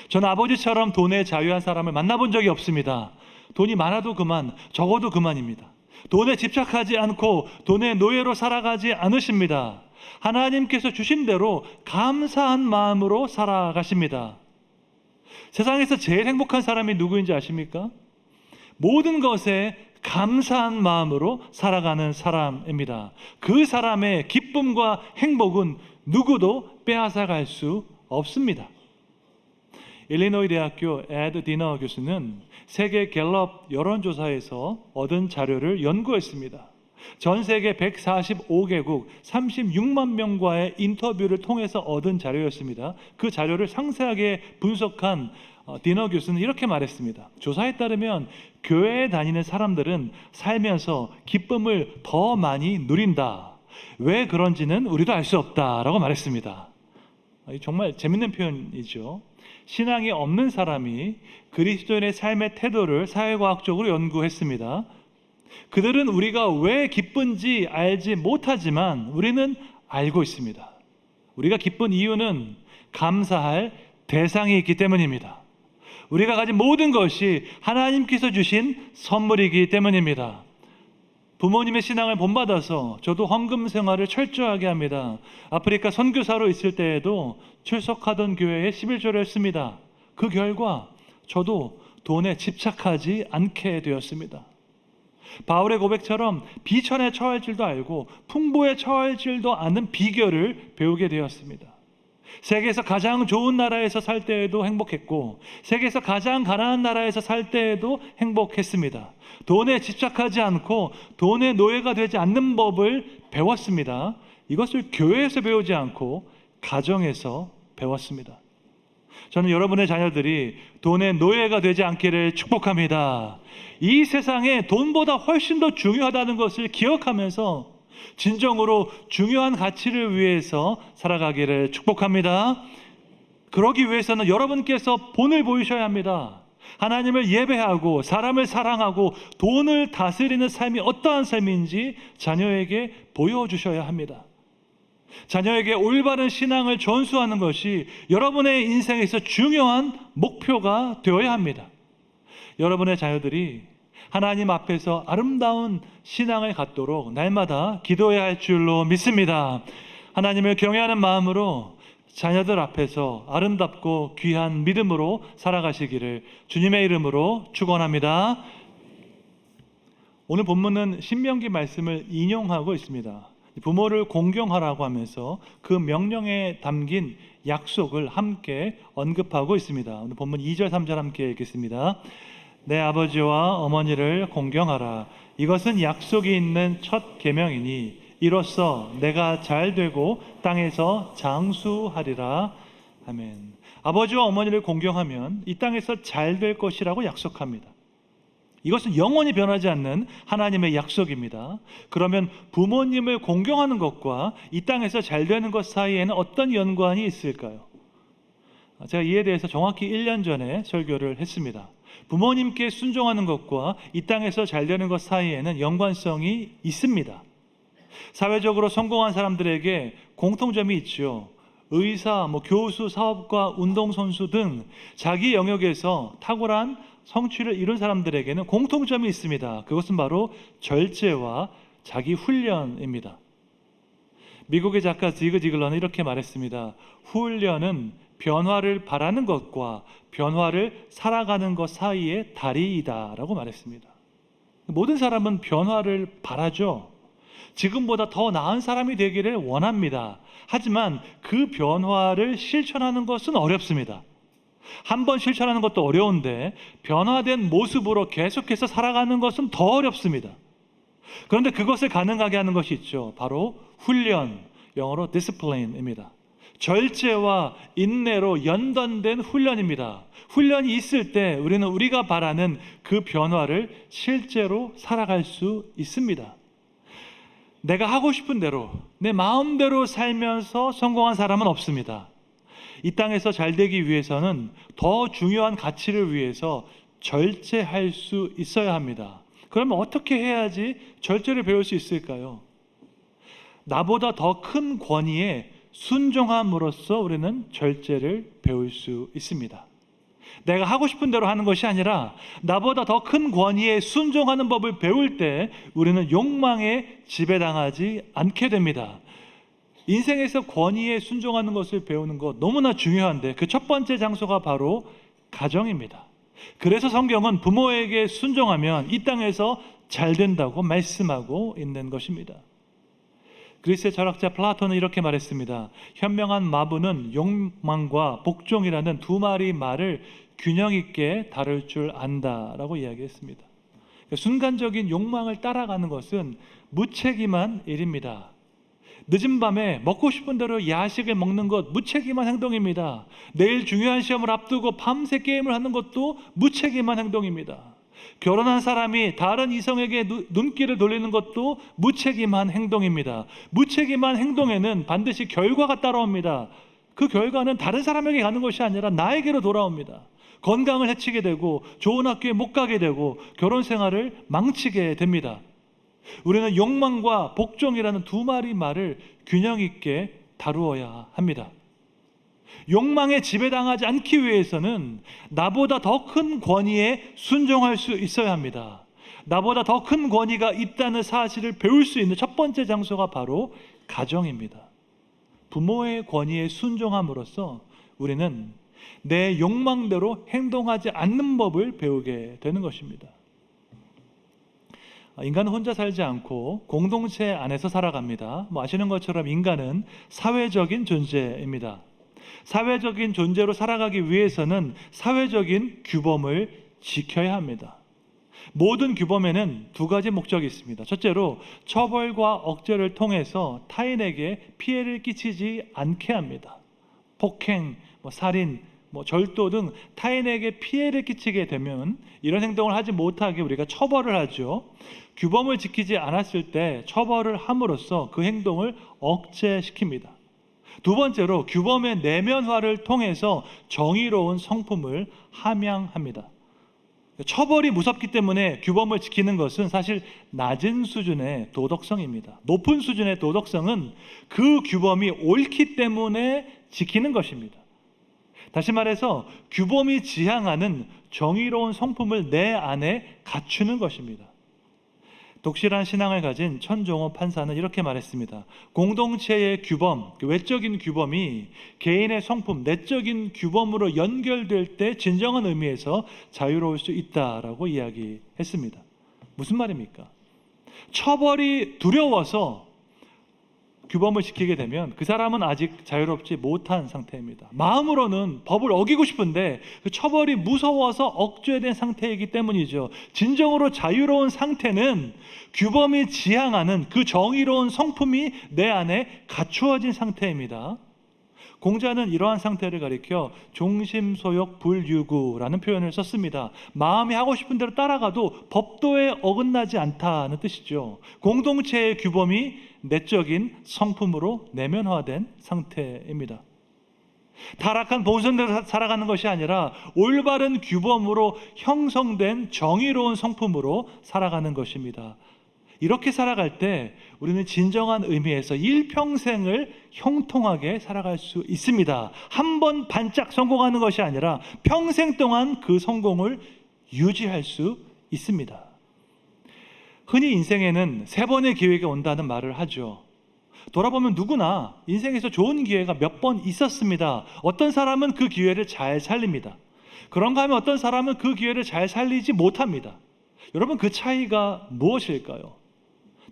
저는 아버지처럼 돈에 자유한 사람을 만나본 적이 없습니다. 돈이 많아도 그만, 적어도 그만입니다. 돈에 집착하지 않고 돈의 노예로 살아가지 않으십니다. 하나님께서 주신 대로 감사한 마음으로 살아가십니다. 세상에서 제일 행복한 사람이 누구인지 아십니까? 모든 것에 감사한 마음으로 살아가는 사람입니다. 그 사람의 기쁨과 행복은 누구도 빼앗아갈 수 없습니다. 일리노이 대학교 에드 디너 교수는 세계 갤럽 여론조사에서 얻은 자료를 연구했습니다. 전 세계 145개국 36만 명과의 인터뷰를 통해서 얻은 자료였습니다. 그 자료를 상세하게 분석한 디너 교수는 이렇게 말했습니다. 조사에 따르면 교회에 다니는 사람들은 살면서 기쁨을 더 많이 누린다. 왜 그런지는 우리도 알 수 없다라고 말했습니다. 정말 재밌는 표현이죠. 신앙이 없는 사람이 그리스도인의 삶의 태도를 사회과학적으로 연구했습니다. 그들은 우리가 왜 기쁜지 알지 못하지만 우리는 알고 있습니다. 우리가 기쁜 이유는 감사할 대상이 있기 때문입니다. 우리가 가진 모든 것이 하나님께서 주신 선물이기 때문입니다. 부모님의 신앙을 본받아서 저도 헌금 생활을 철저하게 합니다. 아프리카 선교사로 있을 때에도 출석하던 교회에 11조를 했습니다. 그 결과 저도 돈에 집착하지 않게 되었습니다. 바울의 고백처럼 비천에 처할 줄도 알고 풍부에 처할 줄도 아는 비결을 배우게 되었습니다. 세계에서 가장 좋은 나라에서 살 때에도 행복했고 세계에서 가장 가난한 나라에서 살 때에도 행복했습니다. 돈에 집착하지 않고 돈의 노예가 되지 않는 법을 배웠습니다. 이것을 교회에서 배우지 않고 가정에서 배웠습니다. 저는 여러분의 자녀들이 돈의 노예가 되지 않기를 축복합니다. 이 세상에 돈보다 훨씬 더 중요하다는 것을 기억하면서 진정으로 중요한 가치를 위해서 살아가기를 축복합니다. 그러기 위해서는 여러분께서 본을 보이셔야 합니다. 하나님을 예배하고 사람을 사랑하고 돈을 다스리는 삶이 어떠한 삶인지 자녀에게 보여주셔야 합니다. 자녀에게 올바른 신앙을 전수하는 것이 여러분의 인생에서 중요한 목표가 되어야 합니다. 여러분의 자녀들이 하나님 앞에서 아름다운 신앙을 갖도록 날마다 기도해야 할 줄로 믿습니다. 하나님을 경외하는 마음으로 자녀들 앞에서 아름답고 귀한 믿음으로 살아가시기를 주님의 이름으로 축원합니다. 오늘 본문은 신명기 말씀을 인용하고 있습니다. 부모를 공경하라고 하면서 그 명령에 담긴 약속을 함께 언급하고 있습니다. 오늘 본문 2절 3절 함께 읽겠습니다. 내 아버지와 어머니를 공경하라. 이것은 약속이 있는 첫 계명이니 이로써 내가 잘 되고 땅에서 장수하리라. 아멘. 아버지와 어머니를 공경하면 이 땅에서 잘 될 것이라고 약속합니다. 이것은 영원히 변하지 않는 하나님의 약속입니다. 그러면 부모님을 공경하는 것과 이 땅에서 잘 되는 것 사이에는 어떤 연관이 있을까요? 제가 이에 대해서 정확히 1년 전에 설교를 했습니다. 부모님께 순종하는 것과 이 땅에서 잘 되는 것 사이에는 연관성이 있습니다. 사회적으로 성공한 사람들에게 공통점이 있죠. 의사, 교수, 사업가, 운동선수 등 자기 영역에서 탁월한 성취를 이룬 사람들에게는 공통점이 있습니다. 그것은 바로 절제와 자기 훈련입니다. 미국의 작가 지그 지글러는 이렇게 말했습니다. 훈련은 변화를 바라는 것과 변화를 살아가는 것 사이의 다리이다 라고 말했습니다. 모든 사람은 변화를 바라죠. 지금보다 더 나은 사람이 되기를 원합니다. 하지만 그 변화를 실천하는 것은 어렵습니다. 한번 실천하는 것도 어려운데 변화된 모습으로 계속해서 살아가는 것은 더 어렵습니다. 그런데 그것을 가능하게 하는 것이 있죠. 바로 훈련, 영어로 discipline입니다. 절제와 인내로 연단된 훈련입니다. 훈련이 있을 때 우리는 우리가 바라는 그 변화를 실제로 살아갈 수 있습니다. 내가 하고 싶은 대로 내 마음대로 살면서 성공한 사람은 없습니다. 이 땅에서 잘 되기 위해서는 더 중요한 가치를 위해서 절제할 수 있어야 합니다. 그러면 어떻게 해야지 절제를 배울 수 있을까요? 나보다 더 큰 권위에 순종함으로써 우리는 절제를 배울 수 있습니다. 내가 하고 싶은 대로 하는 것이 아니라 나보다 더 큰 권위에 순종하는 법을 배울 때 우리는 욕망에 지배당하지 않게 됩니다. 인생에서 권위에 순종하는 것을 배우는 것 너무나 중요한데 그 첫 번째 장소가 바로 가정입니다. 그래서 성경은 부모에게 순종하면 이 땅에서 잘 된다고 말씀하고 있는 것입니다. 그리스의 철학자 플라톤은 이렇게 말했습니다. 현명한 마부는 욕망과 복종이라는 두 마리 말을 균형 있게 다룰 줄 안다라고 이야기했습니다. 그러니까 순간적인 욕망을 따라가는 것은 무책임한 일입니다. 늦은 밤에 먹고 싶은 대로 야식을 먹는 것 무책임한 행동입니다. 내일 중요한 시험을 앞두고 밤새 게임을 하는 것도 무책임한 행동입니다. 결혼한 사람이 다른 이성에게 눈길을 돌리는 것도 무책임한 행동입니다. 무책임한 행동에는 반드시 결과가 따라옵니다. 그 결과는 다른 사람에게 가는 것이 아니라 나에게로 돌아옵니다. 건강을 해치게 되고 좋은 학교에 못 가게 되고 결혼 생활을 망치게 됩니다. 우리는 욕망과 복종이라는 두 마리 말을 균형 있게 다루어야 합니다. 욕망에 지배당하지 않기 위해서는 나보다 더 큰 권위에 순종할 수 있어야 합니다. 나보다 더 큰 권위가 있다는 사실을 배울 수 있는 첫 번째 장소가 바로 가정입니다. 부모의 권위에 순종함으로써 우리는 내 욕망대로 행동하지 않는 법을 배우게 되는 것입니다. 인간은 혼자 살지 않고 공동체 안에서 살아갑니다. 아시는 것처럼 인간은 사회적인 존재입니다. 사회적인 존재로 살아가기 위해서는 사회적인 규범을 지켜야 합니다. 모든 규범에는 두 가지 목적이 있습니다. 첫째로 처벌과 억제를 통해서 타인에게 피해를 끼치지 않게 합니다. 폭행, 살인, 절도 등 타인에게 피해를 끼치게 되면 이런 행동을 하지 못하게 우리가 처벌을 하죠. 규범을 지키지 않았을 때 처벌을 함으로써 그 행동을 억제시킵니다. 두 번째로 규범의 내면화를 통해서 정의로운 성품을 함양합니다. 처벌이 무섭기 때문에 규범을 지키는 것은 사실 낮은 수준의 도덕성입니다. 높은 수준의 도덕성은 그 규범이 옳기 때문에 지키는 것입니다. 다시 말해서 규범이 지향하는 정의로운 성품을 내 안에 갖추는 것입니다. 독실한 신앙을 가진 천종호 판사는 이렇게 말했습니다. 공동체의 규범, 외적인 규범이 개인의 성품, 내적인 규범으로 연결될 때 진정한 의미에서 자유로울 수 있다라고 이야기했습니다. 무슨 말입니까? 처벌이 두려워서 규범을 지키게 되면 그 사람은 아직 자유롭지 못한 상태입니다. 마음으로는 법을 어기고 싶은데 그 처벌이 무서워서 억제된 상태이기 때문이죠. 진정으로 자유로운 상태는 규범이 지향하는 그 정의로운 성품이 내 안에 갖추어진 상태입니다. 공자는 이러한 상태를 가리켜 종심소욕 불유구라는 표현을 썼습니다. 마음이 하고 싶은 대로 따라가도 법도에 어긋나지 않다는 뜻이죠. 공동체의 규범이 내적인 성품으로 내면화된 상태입니다. 타락한 본성대로 살아가는 것이 아니라 올바른 규범으로 형성된 정의로운 성품으로 살아가는 것입니다. 이렇게 살아갈 때 우리는 진정한 의미에서 일평생을 형통하게 살아갈 수 있습니다. 한 번 반짝 성공하는 것이 아니라 평생 동안 그 성공을 유지할 수 있습니다. 흔히 인생에는 3번의 기회가 온다는 말을 하죠. 돌아보면 누구나 인생에서 좋은 기회가 몇 번 있었습니다. 어떤 사람은 그 기회를 잘 살립니다. 그런가 하면 어떤 사람은 그 기회를 잘 살리지 못합니다. 여러분, 그 차이가 무엇일까요?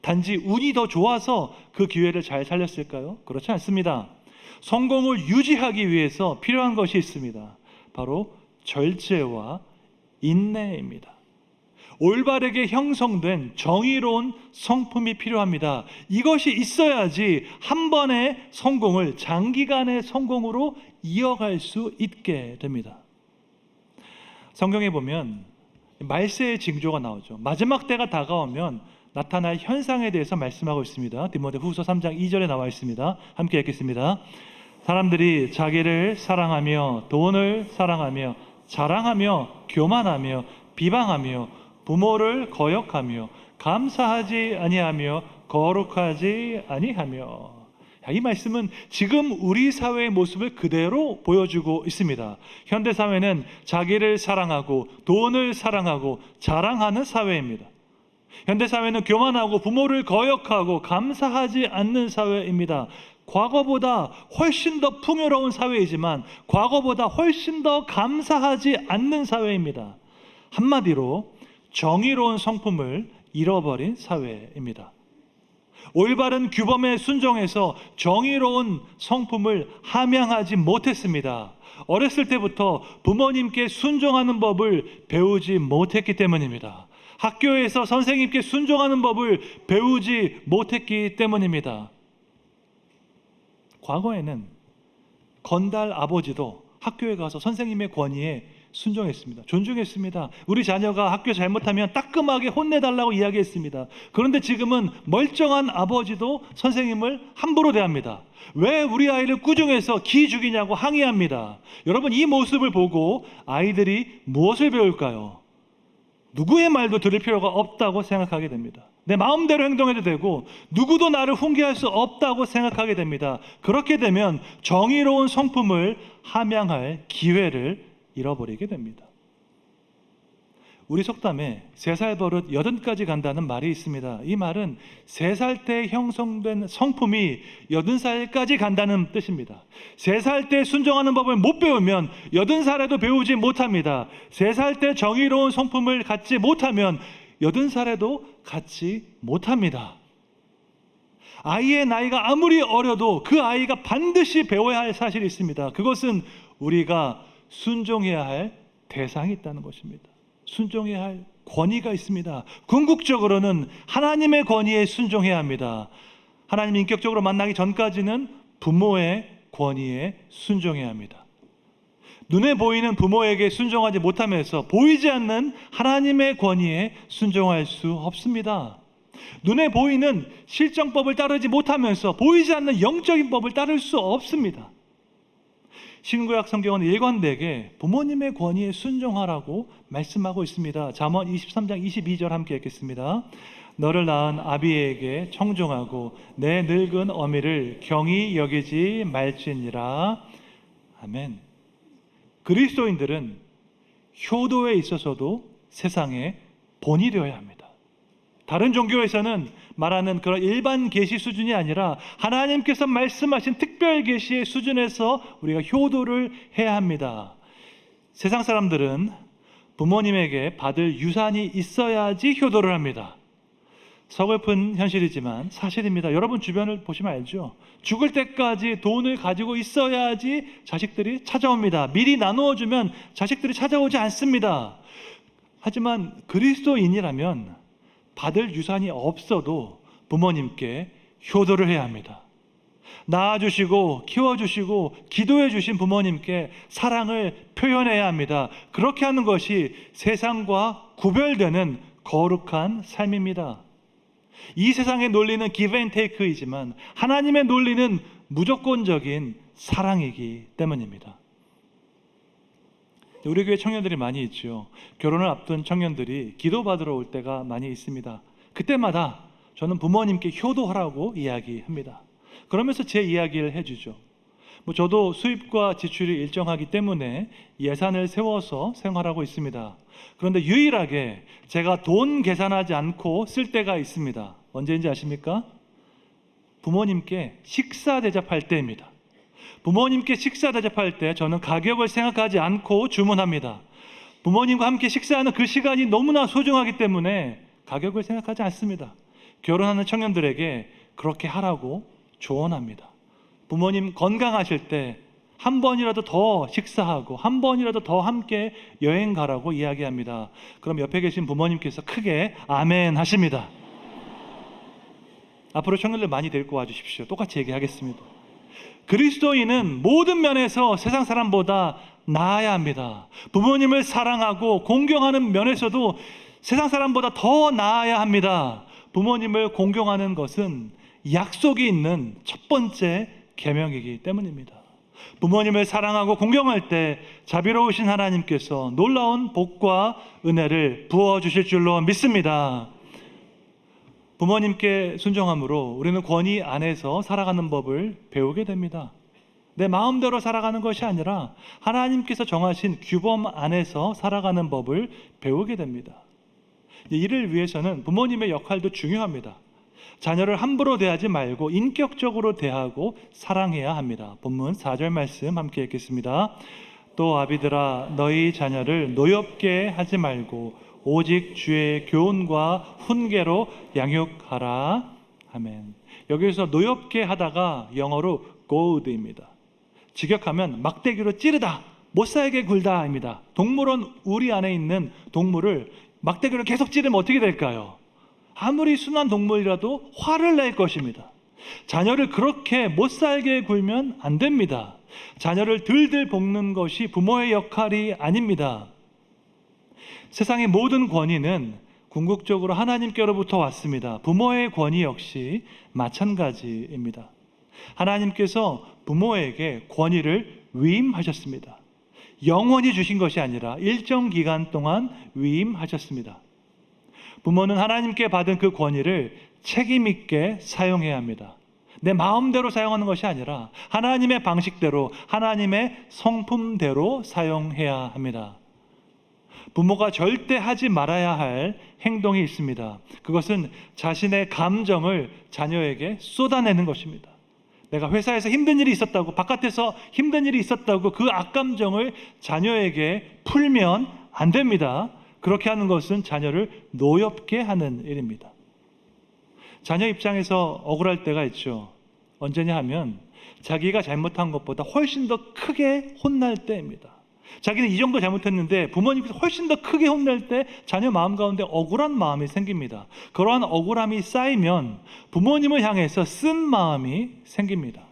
단지 운이 더 좋아서 그 기회를 잘 살렸을까요? 그렇지 않습니다. 성공을 유지하기 위해서 필요한 것이 있습니다. 바로 절제와 인내입니다. 올바르게 형성된 정의로운 성품이 필요합니다. 이것이 있어야지 한 번의 성공을 장기간의 성공으로 이어갈 수 있게 됩니다. 성경에 보면 말세의 징조가 나오죠. 마지막 때가 다가오면 나타날 현상에 대해서 말씀하고 있습니다. 디모데후서 3장 2절에 나와 있습니다. 함께 읽겠습니다. 사람들이 자기를 사랑하며 돈을 사랑하며 자랑하며 교만하며 비방하며 부모를 거역하며 감사하지 아니하며 거룩하지 아니하며. 이 말씀은 지금 우리 사회의 모습을 그대로 보여주고 있습니다. 현대 사회는 자기를 사랑하고 돈을 사랑하고 자랑하는 사회입니다. 현대 사회는 교만하고 부모를 거역하고 감사하지 않는 사회입니다. 과거보다 훨씬 더 풍요로운 사회이지만 과거보다 훨씬 더 감사하지 않는 사회입니다. 한마디로 정의로운 성품을 잃어버린 사회입니다. 올바른 규범에 순종해서 정의로운 성품을 함양하지 못했습니다. 어렸을 때부터 부모님께 순종하는 법을 배우지 못했기 때문입니다. 학교에서 선생님께 순종하는 법을 배우지 못했기 때문입니다. 과거에는 건달 아버지도 학교에 가서 선생님의 권위에 순종했습니다. 존중했습니다. 우리 자녀가 학교 잘못하면 따끔하게 혼내달라고 이야기했습니다. 그런데 지금은 멀쩡한 아버지도 선생님을 함부로 대합니다. 왜 우리 아이를 꾸중해서 기 죽이냐고 항의합니다. 여러분, 이 모습을 보고 아이들이 무엇을 배울까요? 누구의 말도 들을 필요가 없다고 생각하게 됩니다. 내 마음대로 행동해도 되고 누구도 나를 훈계할 수 없다고 생각하게 됩니다. 그렇게 되면 정의로운 성품을 함양할 기회를 잃어버리게 됩니다. 우리 속담에 3살 버릇 80까지 간다는 말이 있습니다. 이 말은 3살 때 형성된 성품이 80살까지 간다는 뜻입니다. 3살 때 순종하는 법을 못 배우면 80살에도 배우지 못합니다. 3살 때 정의로운 성품을 갖지 못하면 80살에도 갖지 못합니다. 아이의 나이가 아무리 어려도 그 아이가 반드시 배워야 할 사실이 있습니다. 그것은 우리가 순종해야 할 대상이 있다는 것입니다. 순종해야 할 권위가 있습니다. 궁극적으로는 하나님의 권위에 순종해야 합니다. 하나님 인격적으로 만나기 전까지는 부모의 권위에 순종해야 합니다. 눈에 보이는 부모에게 순종하지 못하면서 보이지 않는 하나님의 권위에 순종할 수 없습니다. 눈에 보이는 실정법을 따르지 못하면서 보이지 않는 영적인 법을 따를 수 없습니다. 신구약 성경은 일관되게 부모님의 권위에 순종하라고 말씀하고 있습니다. 잠언 23장 22절 함께 읽겠습니다. 너를 낳은 아비에게 청종하고 내 늙은 어미를 경히 여기지 말지니라. 아멘. 그리스도인들은 효도에 있어서도 세상의 본이 되어야 합니다. 다른 종교에서는 말하는 그런 일반 계시 수준이 아니라 하나님께서 말씀하신 특별 계시의 수준에서 우리가 효도를 해야 합니다. 세상 사람들은 부모님에게 받을 유산이 있어야지 효도를 합니다. 서글픈 현실이지만 사실입니다. 여러분 주변을 보시면 알죠. 죽을 때까지 돈을 가지고 있어야지 자식들이 찾아옵니다. 미리 나누어주면 자식들이 찾아오지 않습니다. 하지만 그리스도인이라면 받을 유산이 없어도 부모님께 효도를 해야 합니다. 낳아주시고 키워주시고 기도해주신 부모님께 사랑을 표현해야 합니다. 그렇게 하는 것이 세상과 구별되는 거룩한 삶입니다. 이 세상의 논리는 give and take이지만 하나님의 논리는 무조건적인 사랑이기 때문입니다. 우리 교회 청년들이 많이 있죠. 결혼을 앞둔 청년들이 기도받으러 올 때가 많이 있습니다. 그때마다 저는 부모님께 효도하라고 이야기합니다. 그러면서 제 이야기를 해주죠. 저도 수입과 지출이 일정하기 때문에 예산을 세워서 생활하고 있습니다. 그런데 유일하게 제가 돈 계산하지 않고 쓸 때가 있습니다. 언제인지 아십니까? 부모님께 식사 대접할 때입니다. 부모님께 식사 대접할 때 저는 가격을 생각하지 않고 주문합니다. 부모님과 함께 식사하는 그 시간이 너무나 소중하기 때문에 가격을 생각하지 않습니다. 결혼하는 청년들에게 그렇게 하라고 조언합니다. 부모님 건강하실 때 한 번이라도 더 식사하고 한 번이라도 더 함께 여행 가라고 이야기합니다. 그럼 옆에 계신 부모님께서 크게 아멘 하십니다. 앞으로 청년들 많이 데리고 와주십시오. 똑같이 얘기하겠습니다. 그리스도인은 모든 면에서 세상 사람보다 나아야 합니다. 부모님을 사랑하고 공경하는 면에서도 세상 사람보다 더 나아야 합니다. 부모님을 공경하는 것은 약속이 있는 첫 번째 계명이기 때문입니다. 부모님을 사랑하고 공경할 때 자비로우신 하나님께서 놀라운 복과 은혜를 부어주실 줄로 믿습니다. 부모님께 순종함으로 우리는 권위 안에서 살아가는 법을 배우게 됩니다. 내 마음대로 살아가는 것이 아니라 하나님께서 정하신 규범 안에서 살아가는 법을 배우게 됩니다. 이를 위해서는 부모님의 역할도 중요합니다. 자녀를 함부로 대하지 말고 인격적으로 대하고 사랑해야 합니다. 본문 4절 말씀 함께 읽겠습니다. 또 아비들아 너희 자녀를 노엽게 하지 말고 오직 주의 교훈과 훈계로 양육하라. 아멘. 여기서 노엽게 하다가 영어로 goad입니다. 직역하면 막대기로 찌르다, 못살게 굴다입니다. 동물원 우리 안에 있는 동물을 막대기로 계속 찌르면 어떻게 될까요? 아무리 순한 동물이라도 화를 낼 것입니다. 자녀를 그렇게 못살게 굴면 안 됩니다. 자녀를 들들 볶는 것이 부모의 역할이 아닙니다. 세상의 모든 권위는 궁극적으로 하나님께로부터 왔습니다. 부모의 권위 역시 마찬가지입니다. 하나님께서 부모에게 권위를 위임하셨습니다. 영원히 주신 것이 아니라 일정 기간 동안 위임하셨습니다. 부모는 하나님께 받은 그 권위를 책임 있게 사용해야 합니다. 내 마음대로 사용하는 것이 아니라 하나님의 방식대로, 하나님의 성품대로 사용해야 합니다. 부모가 절대 하지 말아야 할 행동이 있습니다. 그것은 자신의 감정을 자녀에게 쏟아내는 것입니다. 내가 회사에서 힘든 일이 있었다고, 바깥에서 힘든 일이 있었다고 그 악감정을 자녀에게 풀면 안 됩니다. 그렇게 하는 것은 자녀를 노엽게 하는 일입니다. 자녀 입장에서 억울할 때가 있죠. 언제냐 하면 자기가 잘못한 것보다 훨씬 더 크게 혼날 때입니다. 자기는 이 정도 잘못했는데 부모님께서 훨씬 더 크게 혼낼 때 자녀 마음 가운데 억울한 마음이 생깁니다. 그러한 억울함이 쌓이면 부모님을 향해서 쓴 마음이 생깁니다.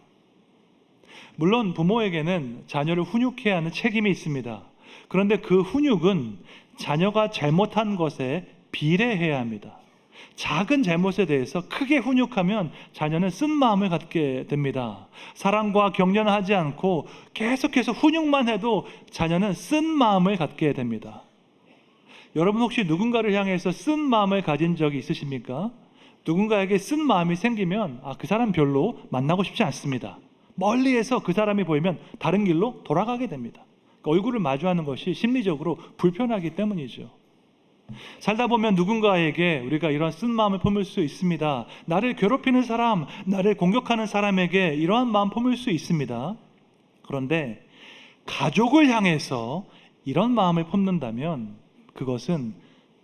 물론 부모에게는 자녀를 훈육해야 하는 책임이 있습니다. 그런데 그 훈육은 자녀가 잘못한 것에 비례해야 합니다. 작은 잘못에 대해서 크게 훈육하면 자녀는 쓴 마음을 갖게 됩니다. 사랑과 격려는 하지 않고 계속해서 훈육만 해도 자녀는 쓴 마음을 갖게 됩니다. 여러분 혹시 누군가를 향해서 쓴 마음을 가진 적이 있으십니까? 누군가에게 쓴 마음이 생기면 그 사람 별로 만나고 싶지 않습니다. 멀리에서 그 사람이 보이면 다른 길로 돌아가게 됩니다. 얼굴을 마주하는 것이 심리적으로 불편하기 때문이죠. 살다 보면 누군가에게 우리가 이런 쓴 마음을 품을 수 있습니다. 나를 괴롭히는 사람, 나를 공격하는 사람에게 이러한 마음 품을 수 있습니다. 그런데 가족을 향해서 이런 마음을 품는다면 그것은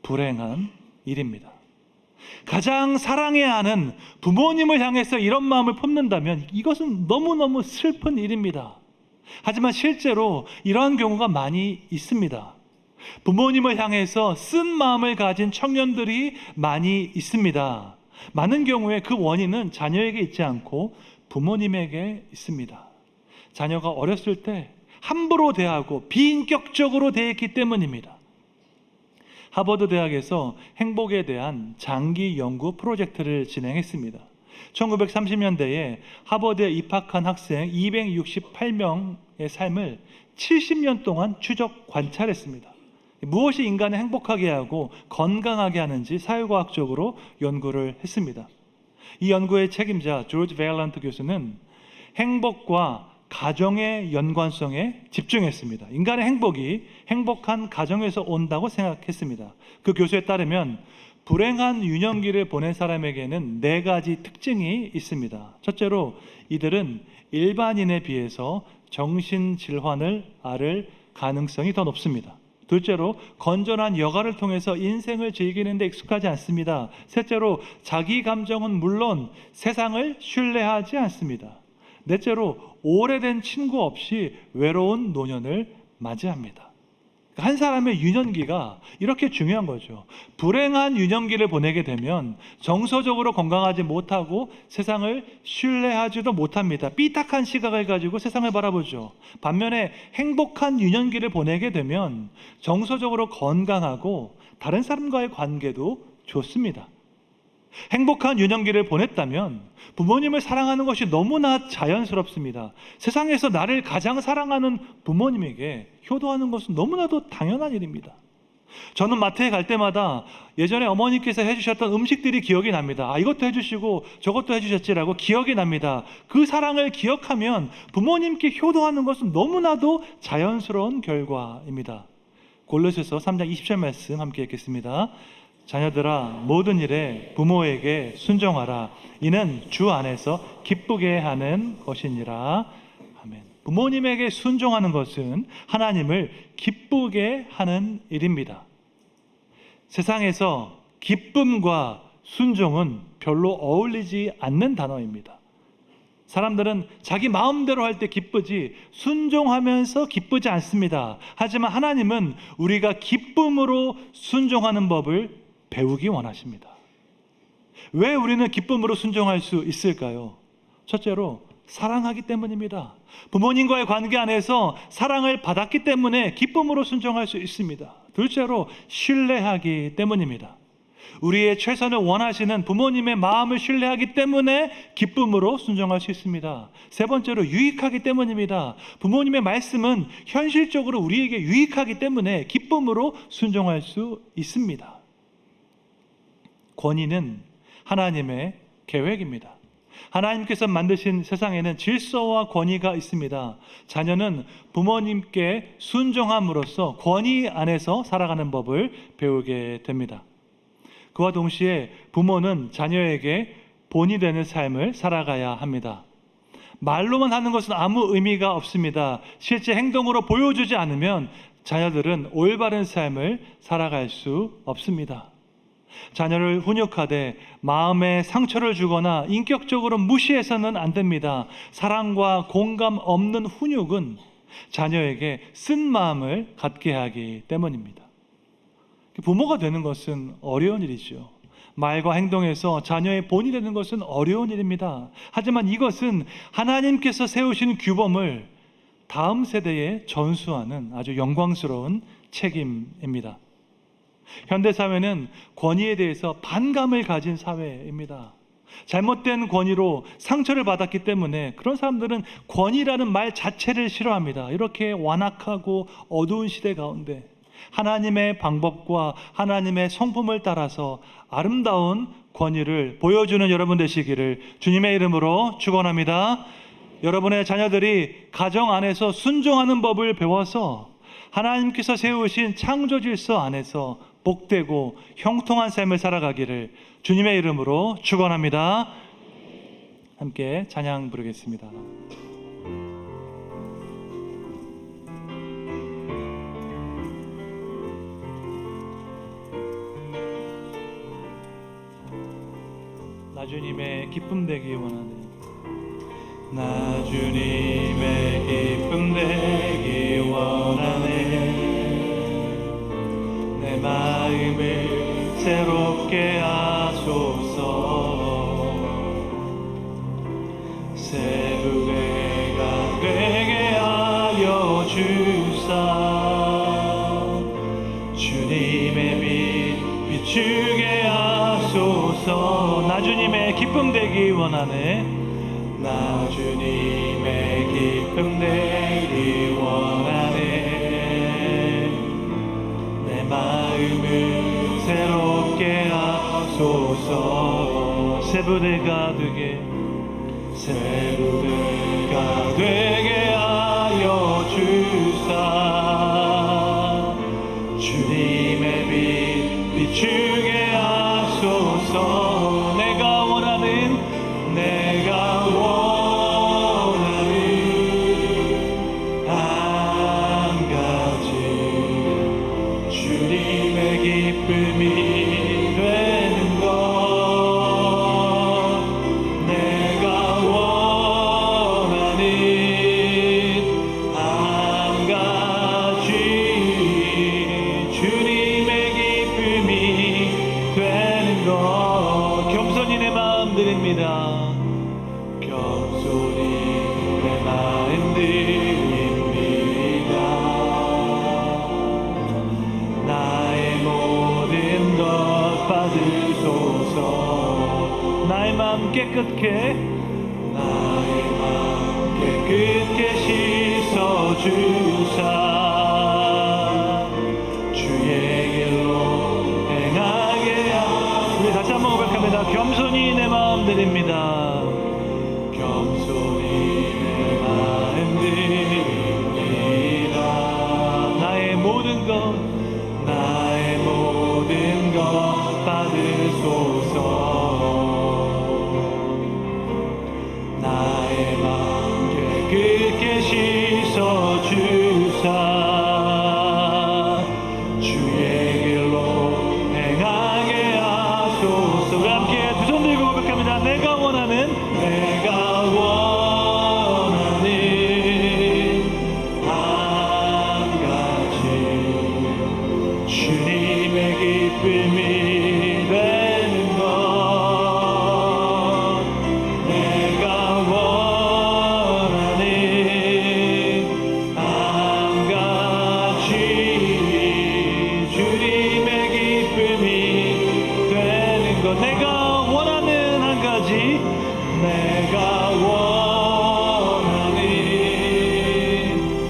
불행한 일입니다. 가장 사랑해야 하는 부모님을 향해서 이런 마음을 품는다면 이것은 너무너무 슬픈 일입니다. 하지만 실제로 이러한 경우가 많이 있습니다. 부모님을 향해서 쓴 마음을 가진 청년들이 많이 있습니다. 많은 경우에 그 원인은 자녀에게 있지 않고 부모님에게 있습니다. 자녀가 어렸을 때 함부로 대하고 비인격적으로 대했기 때문입니다. 하버드 대학에서 행복에 대한 장기 연구 프로젝트를 진행했습니다. 1930년대에 하버드에 입학한 학생 268명의 삶을 70년 동안 추적 관찰했습니다. 무엇이 인간을 행복하게 하고 건강하게 하는지 사회과학적으로 연구를 했습니다. 이 연구의 책임자 조지 베일런트 교수는 행복과 가정의 연관성에 집중했습니다. 인간의 행복이 행복한 가정에서 온다고 생각했습니다. 그 교수에 따르면 불행한 유년기를 보낸 사람에게는 4가지 특징이 있습니다. 첫째로 이들은 일반인에 비해서 정신질환을 앓을 가능성이 더 높습니다. 둘째로 건전한 여가를 통해서 인생을 즐기는 데 익숙하지 않습니다. 셋째로 자기 감정은 물론 세상을 신뢰하지 않습니다. 넷째로 오래된 친구 없이 외로운 노년을 맞이합니다. 한 사람의 유년기가 이렇게 중요한 거죠. 불행한 유년기를 보내게 되면 정서적으로 건강하지 못하고 세상을 신뢰하지도 못합니다. 삐딱한 시각을 가지고 세상을 바라보죠. 반면에 행복한 유년기를 보내게 되면 정서적으로 건강하고 다른 사람과의 관계도 좋습니다. 행복한 유년기를 보냈다면 부모님을 사랑하는 것이 너무나 자연스럽습니다. 세상에서 나를 가장 사랑하는 부모님에게 효도하는 것은 너무나도 당연한 일입니다. 저는 마트에 갈 때마다 예전에 어머니께서 해주셨던 음식들이 기억이 납니다. 이것도 해주시고 저것도 해주셨지라고 기억이 납니다. 그 사랑을 기억하면 부모님께 효도하는 것은 너무나도 자연스러운 결과입니다. 골로새서 3장 20절 말씀 함께 읽겠습니다. 자녀들아 모든 일에 부모에게 순종하라. 이는 주 안에서 기쁘게 하는 것이니라. 아멘. 부모님에게 순종하는 것은 하나님을 기쁘게 하는 일입니다. 세상에서 기쁨과 순종은 별로 어울리지 않는 단어입니다. 사람들은 자기 마음대로 할 때 기쁘지 순종하면서 기쁘지 않습니다. 하지만 하나님은 우리가 기쁨으로 순종하는 법을 배우기 원하십니다. 왜 우리는 기쁨으로 순종할 수 있을까요? 첫째로 사랑하기 때문입니다. 부모님과의 관계 안에서 사랑을 받았기 때문에 기쁨으로 순종할 수 있습니다. 둘째로 신뢰하기 때문입니다. 우리의 최선을 원하시는 부모님의 마음을 신뢰하기 때문에 기쁨으로 순종할 수 있습니다. 세 번째로 유익하기 때문입니다. 부모님의 말씀은 현실적으로 우리에게 유익하기 때문에 기쁨으로 순종할 수 있습니다. 권위는 하나님의 계획입니다. 하나님께서 만드신 세상에는 질서와 권위가 있습니다. 자녀는 부모님께 순종함으로써 권위 안에서 살아가는 법을 배우게 됩니다. 그와 동시에 부모는 자녀에게 본이 되는 삶을 살아가야 합니다. 말로만 하는 것은 아무 의미가 없습니다. 실제 행동으로 보여주지 않으면 자녀들은 올바른 삶을 살아갈 수 없습니다. 자녀를 훈육하되 마음에 상처를 주거나 인격적으로 무시해서는 안 됩니다. 사랑과 공감 없는 훈육은 자녀에게 쓴 마음을 갖게 하기 때문입니다. 부모가 되는 것은 어려운 일이죠. 말과 행동에서 자녀의 본이 되는 것은 어려운 일입니다. 하지만 이것은 하나님께서 세우신 규범을 다음 세대에 전수하는 아주 영광스러운 책임입니다. 현대사회는 권위에 대해서 반감을 가진 사회입니다. 잘못된 권위로 상처를 받았기 때문에 그런 사람들은 권위라는 말 자체를 싫어합니다. 이렇게 완악하고 어두운 시대 가운데 하나님의 방법과 하나님의 성품을 따라서 아름다운 권위를 보여주는 여러분 되시기를 주님의 이름으로 축원합니다. 여러분의 자녀들이 가정 안에서 순종하는 법을 배워서 하나님께서 세우신 창조 질서 안에서 복되고 형통한 삶을 살아가기를 주님의 이름으로 축원합니다. 함께 찬양 부르겠습니다. 나 주님의 기쁨 되기 원하네. 나 주님의 기쁨 되기 원하네. 내 마음을 새롭게 하소서. 새 부대가 되게 하여 주사. 주님의 빛 비추게 하소서. 나 주님의 기쁨 되기 원하네. 나 주님의 기쁨 되기 원하네. 내 마음을 새롭게 하소서. 새 부대가 되게, 새 부대가 되게 하여 주사. 주님의 빛 비추게 하소서. 내가 원하는 한 가지 주님의 기쁨이 되는 것. 내가 원하는 한 가지 주님의 기쁨이 되는 것. 겸손히 내 마음 드립니다. 겸손히 내 마음 드립니다. 나의 모든 것 받으소서. 나의 마음 깨끗게, 나의 마음 깨끗게 씻어주사. 주의 길로 행하게 하소서. 우리 다시 한번 고백합니다. 겸손히 내 마음 드립니다. 겸손히 내 마음 드립니다. 나의 모든 것, 나의 모든 것 받으소서. 나의 마음 깨끗게 씻어주사. 주의 길로 행하게 하소서. 우리 함께 두 손 들고 고백합니다. 내가 원하는 한 가지 주님의 기쁨이 되는 것. 내가 원하는 한 가지 주님의 기쁨이 되는 것. 내가 원하는 한 가지, 내가 원하는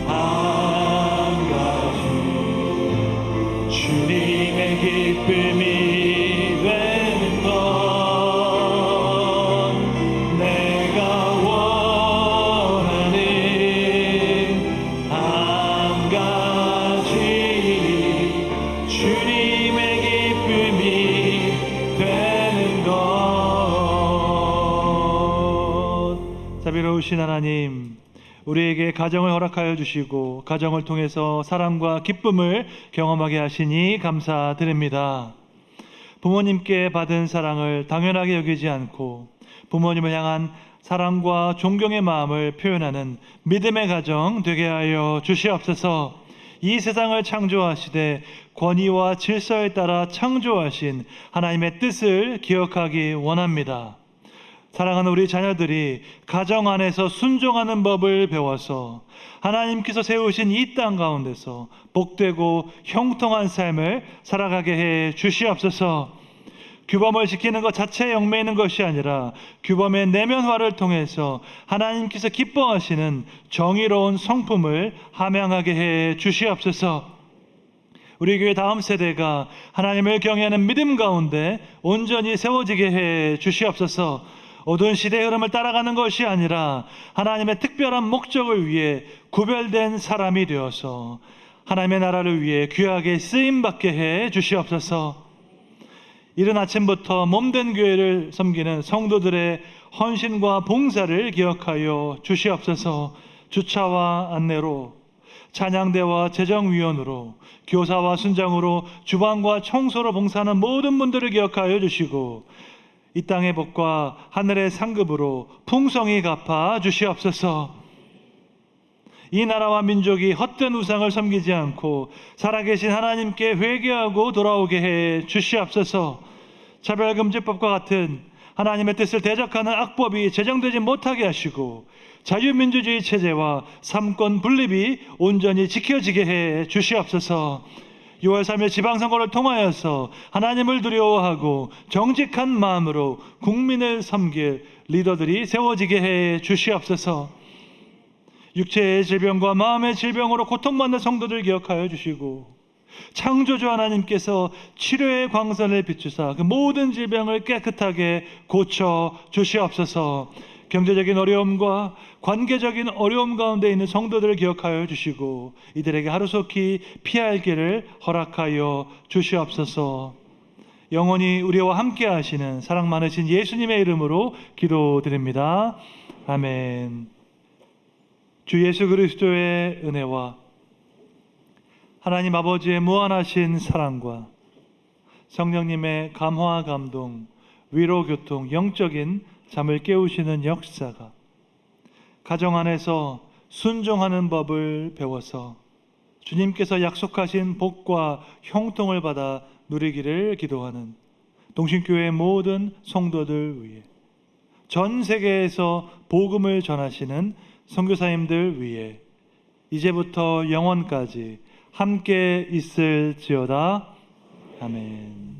한 가지 주님의 기쁨이 되는 것. 내가 원하는 한 가지 주님의 기쁨이 되는 것. 자비로우신 하나님, 우리에게 가정을 허락하여 주시고 가정을 통해서 사랑과 기쁨을 경험하게 하시니 감사드립니다. 부모님께 받은 사랑을 당연하게 여기지 않고 부모님을 향한 사랑과 존경의 마음을 표현하는 믿음의 가정 되게 하여 주시옵소서. 이 세상을 창조하시되 권위와 질서에 따라 창조하신 하나님의 뜻을 기억하기 원합니다. 사랑하는 우리 자녀들이 가정 안에서 순종하는 법을 배워서 하나님께서 세우신 이 땅 가운데서 복되고 형통한 삶을 살아가게 해 주시옵소서. 규범을 지키는 것 자체에 얽매이는 것이 아니라 규범의 내면화를 통해서 하나님께서 기뻐하시는 정의로운 성품을 함양하게 해 주시옵소서. 우리 교회 다음 세대가 하나님을 경외하는 믿음 가운데 온전히 세워지게 해 주시옵소서. 어두운 시대의 흐름을 따라가는 것이 아니라 하나님의 특별한 목적을 위해 구별된 사람이 되어서 하나님의 나라를 위해 귀하게 쓰임받게 해 주시옵소서. 이른 아침부터 몸된 교회를 섬기는 성도들의 헌신과 봉사를 기억하여 주시옵소서. 주차와 안내로, 찬양대와 재정위원으로, 교사와 순장으로, 주방과 청소로 봉사하는 모든 분들을 기억하여 주시고 이 땅의 복과 하늘의 상급으로 풍성히 갚아 주시옵소서. 이 나라와 민족이 헛된 우상을 섬기지 않고 살아계신 하나님께 회개하고 돌아오게 해 주시옵소서. 차별금지법과 같은 하나님의 뜻을 대적하는 악법이 제정되지 못하게 하시고 자유민주주의 체제와 삼권 분립이 온전히 지켜지게 해 주시옵소서. 6월 3일 지방선거를 통하여서 하나님을 두려워하고 정직한 마음으로 국민을 섬길 리더들이 세워지게 해 주시옵소서. 육체의 질병과 마음의 질병으로 고통받는 성도들 기억하여 주시고 창조주 하나님께서 치료의 광선을 비추사 그 모든 질병을 깨끗하게 고쳐 주시옵소서. 경제적인 어려움과 관계적인 어려움 가운데 있는 성도들을 기억하여 주시고 이들에게 하루속히 피할 길을 허락하여 주시옵소서. 영원히 우리와 함께 하시는 사랑 많으신 예수님의 이름으로 기도드립니다. 아멘. 주 예수 그리스도의 은혜와 하나님 아버지의 무한하신 사랑과 성령님의 감화 감동, 위로 교통, 영적인 잠을 깨우시는 역사가 가정 안에서 순종하는 법을 배워서 주님께서 약속하신 복과 형통을 받아 누리기를 기도하는 동신교회 모든 성도들 위해, 전 세계에서 복음을 전하시는 선교사님들 위해 이제부터 영원까지 함께 있을지어다. 아멘.